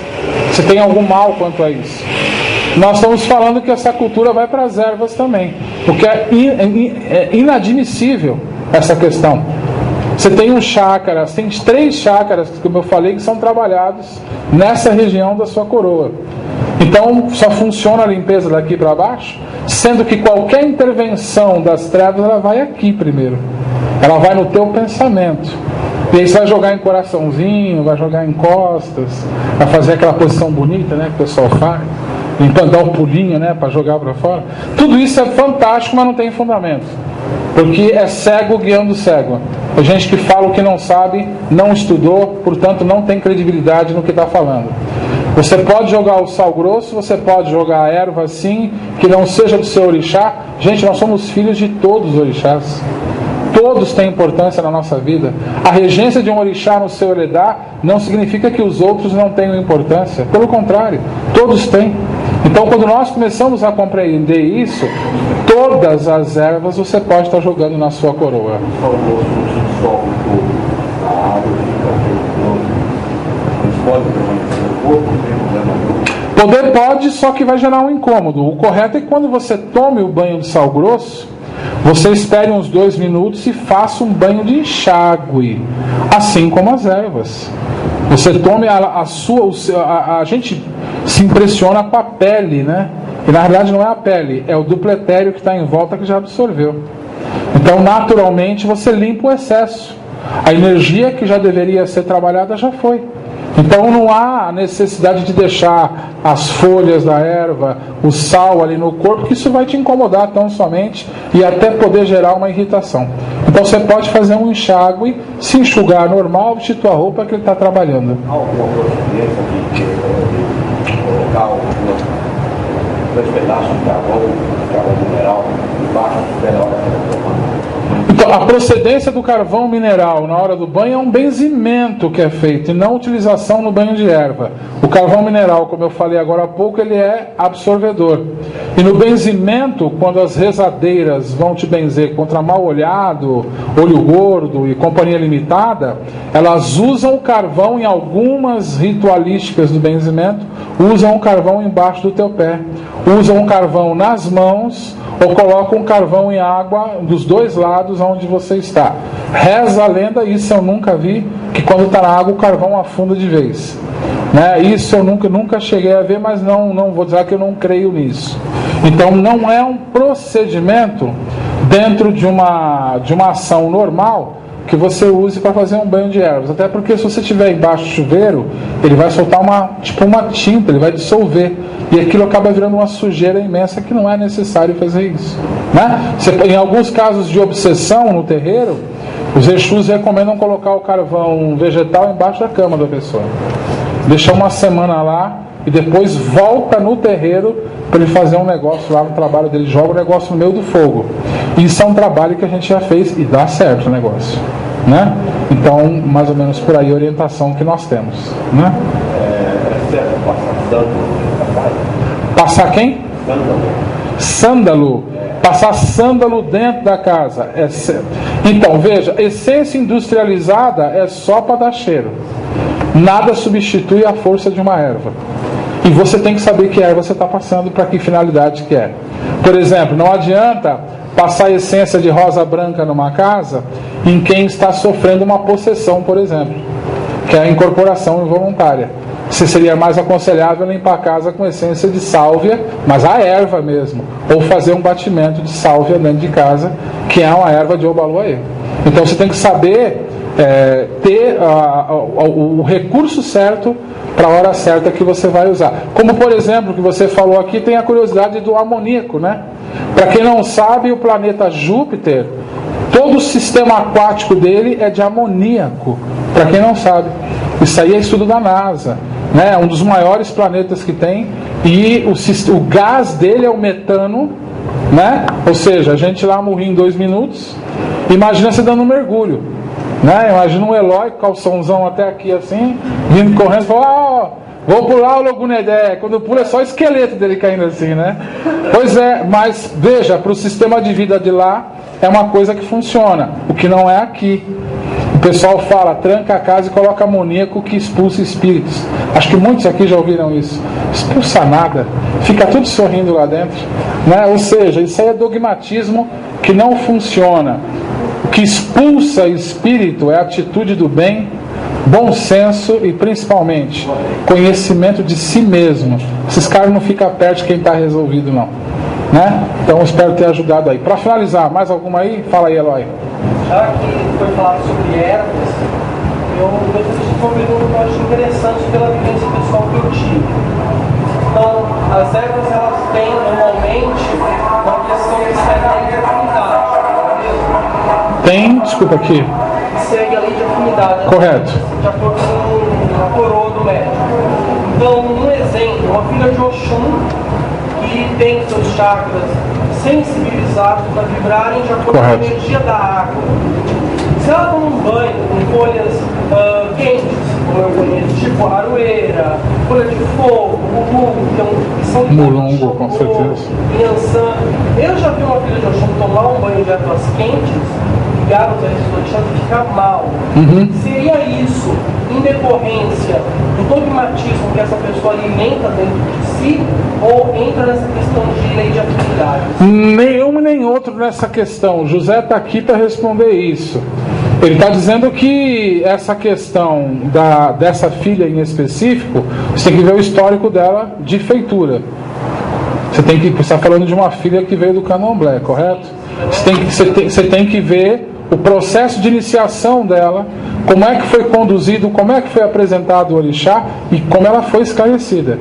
Se tem algum mal quanto a isso. Nós estamos falando que essa cultura vai para as ervas também, porque é inadmissível essa questão. Você tem um chakra, tem 3 chakras, como eu falei, que são trabalhados nessa região da sua coroa. Então só funciona a limpeza daqui para baixo, sendo que qualquer intervenção das trevas, ela vai aqui primeiro. Ela vai no teu pensamento. E aí você vai jogar em coraçãozinho, vai jogar em costas, vai fazer aquela posição bonita, né, que o pessoal faz, dar um pulinho, né, para jogar para fora. Tudo isso é fantástico, mas não tem fundamento, porque é cego guiando cego. É gente que fala o que não sabe, não estudou, portanto não tem credibilidade no que está falando. Você pode jogar o sal grosso, você pode jogar a erva assim, que não seja do seu orixá. Gente, nós somos filhos de todos os orixás. Todos têm importância na nossa vida. A regência de um orixá no seu Eledá não significa que os outros não tenham importância. Pelo contrário, todos têm. Então, quando nós começamos a compreender isso, todas as ervas você pode estar jogando na sua coroa. Poder pode, só que vai gerar um incômodo. O correto é que quando você tome o banho de sal grosso, você espere uns 2 minutos e faça um banho de enxágue, assim como as ervas. Você tome a gente se impressiona com a pele, né? E na verdade não é a pele, é o dupletério que está em volta que já absorveu. Então naturalmente você limpa o excesso. A energia que já deveria ser trabalhada já foi. Então não há necessidade de deixar as folhas da erva, o sal ali no corpo, que isso vai te incomodar tão somente e até poder gerar uma irritação. Então você pode fazer um enxágue, se enxugar normal, vestir tua roupa que ele está trabalhando. Há alguma procedência de colocar dois pedaços de carvão mineral embaixo do pé na hora que ele está tomando? Então, a procedência do carvão mineral na hora do banho é um benzimento que é feito e não utilização no banho de erva. O carvão mineral, como eu falei agora há pouco, ele é absorvedor. E no benzimento, quando as rezadeiras vão te benzer contra mal olhado, olho gordo e companhia limitada, elas usam o carvão em algumas ritualísticas do benzimento, usam o carvão embaixo do teu pé, usam o carvão nas mãos ou colocam um carvão em água dos dois lados onde você está. Reza a lenda, isso eu nunca vi, que quando está na água o carvão afunda de vez. Né? Isso eu nunca cheguei a ver, mas não vou dizer que eu não creio nisso. Então não é um procedimento dentro de uma ação normal que você use para fazer um banho de ervas. Até porque se você estiver embaixo do chuveiro, ele vai soltar uma tinta, ele vai dissolver. E aquilo acaba virando uma sujeira imensa que não é necessário fazer isso. Né? Em alguns casos de obsessão no terreiro, os Exus recomendam colocar o carvão vegetal embaixo da cama da pessoa. Deixar uma semana lá e depois volta no terreiro para ele fazer um negócio lá no trabalho dele, joga o negócio no meio do fogo. Isso é um trabalho que a gente já fez e dá certo o negócio. Né? Então, mais ou menos por aí a orientação que nós temos. Né? É certo passar sândalo na casa? Passar quem? Sândalo. Passar sândalo dentro da casa. Então, veja, essência industrializada é só para dar cheiro. Nada substitui a força de uma erva. E você tem que saber que erva você está passando, para que finalidade que é. Por exemplo, não adianta passar essência de rosa branca numa casa em quem está sofrendo uma possessão, por exemplo, que é a incorporação involuntária. Se seria mais aconselhável limpar a casa com essência de sálvia, mas a erva mesmo, ou fazer um batimento de sálvia dentro de casa, que é uma erva de Obaluayê. Então você tem que saber ter o recurso certo para a hora certa que você vai usar. Como por exemplo, que você falou aqui, tem a curiosidade do amoníaco, né? Para quem não sabe, o planeta Júpiter, todo o sistema aquático dele é de amoníaco. Para quem não sabe, isso aí é estudo da NASA, né? É um dos maiores planetas que tem, e o gás dele é o metano, né? Ou seja, a gente lá morria em 2 minutos. Imagina você dando um mergulho, né? Imagina um Eloy, calçãozão até aqui assim, vindo correndo e falando: vou pular o Logunedé. Quando pula é só o esqueleto dele caindo assim, né? Pois é, mas veja, para o sistema de vida de lá é uma coisa que funciona, o que não é aqui. O pessoal fala, tranca a casa e coloca amoníaco que expulsa espíritos. Acho que muitos aqui já ouviram isso. Expulsa nada, fica tudo sorrindo lá dentro, né? Ou seja, isso aí é dogmatismo que não funciona. O que expulsa espírito é a atitude do bem, bom senso e principalmente conhecimento de si mesmo. Esses caras não ficam perto de quem está resolvido, não, né? Então espero ter ajudado aí. Para finalizar, mais alguma aí? Fala aí, Eloy. Já que foi falado sobre ervas, eu gostaria de uma pergunta que eu acho interessante pela vivência pessoal que eu tive. Então, as ervas elas têm normalmente uma questão que segue a lei de afinidade, não é mesmo? Tem, desculpa aqui. Segue a lei de afinidade. Correto. De acordo com a coroa do médico. Então, um exemplo, uma filha de Oxum que tem seus chakras sensibilizados para vibrarem de acordo com a energia da água. Se ela toma um banho com folhas quentes, como eu conheço, tipo aroeira, folha de fogo, mulungo, que são mulungo, com certeza. Inhansã. Eu já vi uma filha de Oxum tomar um banho de ervas quentes, ligadas a esse deixando ficar mal. Seria isso em decorrência do dogmatismo que essa pessoa alimenta dentro de si, ou entra nessa questão de lei de afinidade? Nenhum nem outro nessa questão. José está aqui para responder isso. Ele está dizendo que essa questão dessa filha em específico, você tem que ver o histórico dela de feitura. Você está falando de uma filha que veio do candomblé, correto? Você tem que ver o processo de iniciação dela como é que foi conduzido, como é que foi apresentado o orixá e como ela foi esclarecida.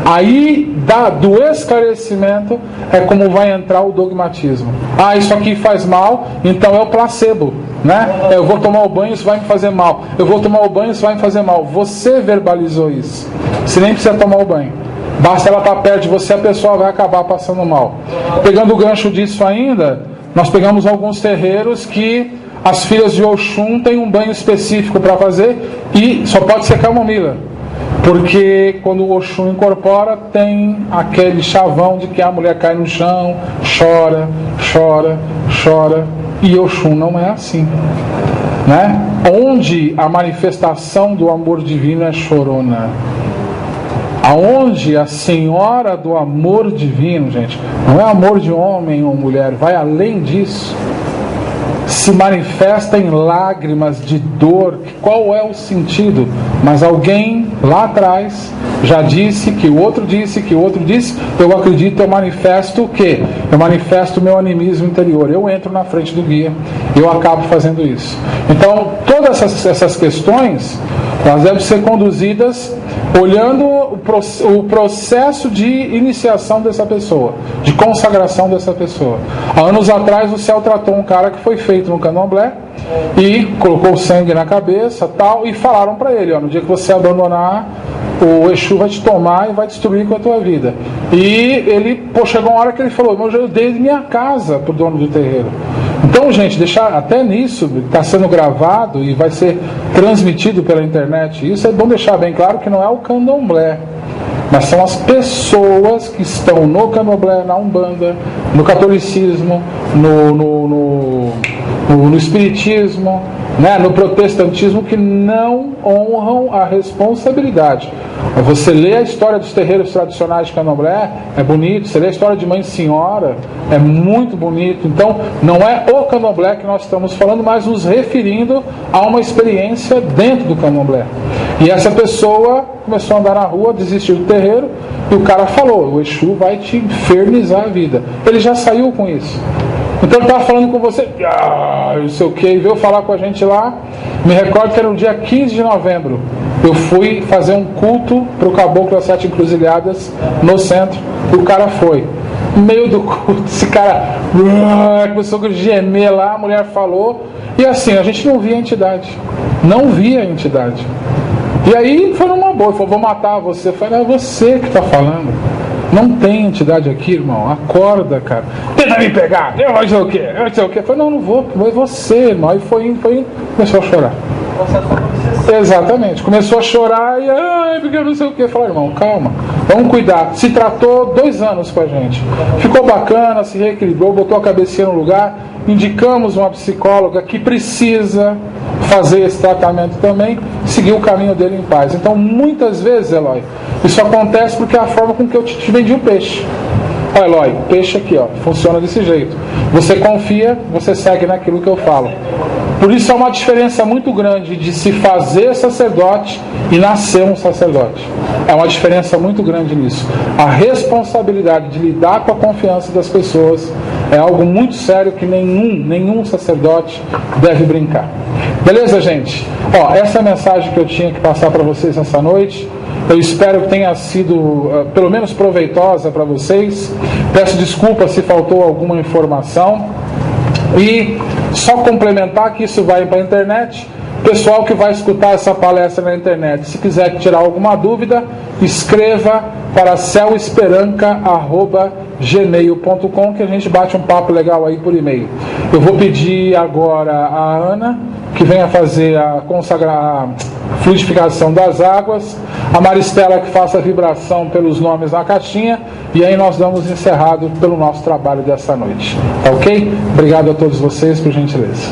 Aí, do esclarecimento, é como vai entrar o dogmatismo. Ah, isso aqui faz mal, então é o placebo, né? Eu vou tomar o banho, isso vai me fazer mal. Eu vou tomar o banho, isso vai me fazer mal. Você verbalizou isso. Você nem precisa tomar o banho. Basta ela estar perto de você, a pessoa vai acabar passando mal. Pegando o gancho disso ainda, nós pegamos alguns terreiros que as filhas de Oxum têm um banho específico para fazer e só pode ser camomila. Porque quando o Oxum incorpora, tem aquele chavão de que a mulher cai no chão, chora, chora, chora. E Oxum não é assim, né? Onde a manifestação do amor divino é chorona. Aonde a senhora do amor divino, gente, não é amor de homem ou mulher, vai além disso, se manifesta em lágrimas de dor. Qual é o sentido? Mas alguém lá atrás já disse, que o outro disse, que o outro disse, eu acredito, eu manifesto o quê? Eu manifesto o meu animismo interior, eu entro na frente do guia, eu acabo fazendo isso. Então, todas essas questões, elas devem ser conduzidas olhando o processo de iniciação dessa pessoa, de consagração dessa pessoa. Há anos atrás o céu tratou um cara que foi feito no candomblé e colocou sangue na cabeça tal, e falaram para ele, ó, no dia que você abandonar, o Exu vai te tomar e vai destruir com a tua vida. E ele, chegou uma hora que ele falou, eu dei minha casa pro dono do terreiro. Então, gente, deixar até nisso, está sendo gravado e vai ser transmitido pela internet. Isso é bom deixar bem claro que não é o candomblé, mas são as pessoas que estão no candomblé, na umbanda, no catolicismo, no espiritismo, né, no protestantismo, que não honram a responsabilidade. Você lê a história dos terreiros tradicionais de candomblé, é bonito. Você lê a história de Mãe Senhora, é muito bonito. Então, não é o candomblé que nós estamos falando, mas nos referindo a uma experiência dentro do candomblé. E essa pessoa começou a andar na rua, desistiu do terreiro, e o cara falou, o Exu vai te infernizar a vida. Ele já saiu com isso. Então ele estava falando com você, não sei o que, e veio falar com a gente lá. Me recordo que era no dia 15 de novembro. Eu fui fazer um culto para o Caboclo das Sete Encruzilhadas no centro, e o cara foi. No meio do culto, esse cara começou a gemer lá, a mulher falou, e assim, a gente não via a entidade. Não via a entidade. E aí foi numa boa, ele falou, vou matar você. Eu falei, é você que está falando. Não tem entidade aqui, irmão. Acorda, cara. Tenta me pegar. Eu não sei o quê. Eu não sei o quê. Eu falei, não vou. Foi você, irmão. Aí foi indo. Começou a chorar. Exatamente. Começou a chorar e, porque eu não sei o quê. Eu falei, irmão, calma. Vamos cuidar. Se tratou 2 anos com a gente. Ficou bacana, se reequilibrou, botou a cabecinha no lugar. Indicamos uma psicóloga que precisa fazer esse tratamento também, seguir o caminho dele em paz. Então, muitas vezes, Eloy, isso acontece porque é a forma com que eu te vendi o peixe. Olha, Eloy, peixe aqui, ó, funciona desse jeito. Você confia, você segue naquilo que eu falo. Por isso é uma diferença muito grande de se fazer sacerdote e nascer um sacerdote. É uma diferença muito grande nisso. A responsabilidade de lidar com a confiança das pessoas é algo muito sério que nenhum sacerdote deve brincar. Beleza, gente? Ó, essa é a mensagem que eu tinha que passar para vocês nessa noite. Eu espero que tenha sido pelo menos proveitosa para vocês. Peço desculpa se faltou alguma informação. E só complementar que isso vai para a internet. Pessoal que vai escutar essa palestra na internet, se quiser tirar alguma dúvida, escreva para celesperanca@gmail.com, que a gente bate um papo legal aí por e-mail. Eu vou pedir agora a Ana que venha fazer a fluidificação das águas, a Maristela que faça a vibração pelos nomes na caixinha, e aí nós damos encerrado pelo nosso trabalho dessa noite. Tá ok? Obrigado a todos vocês, por gentileza.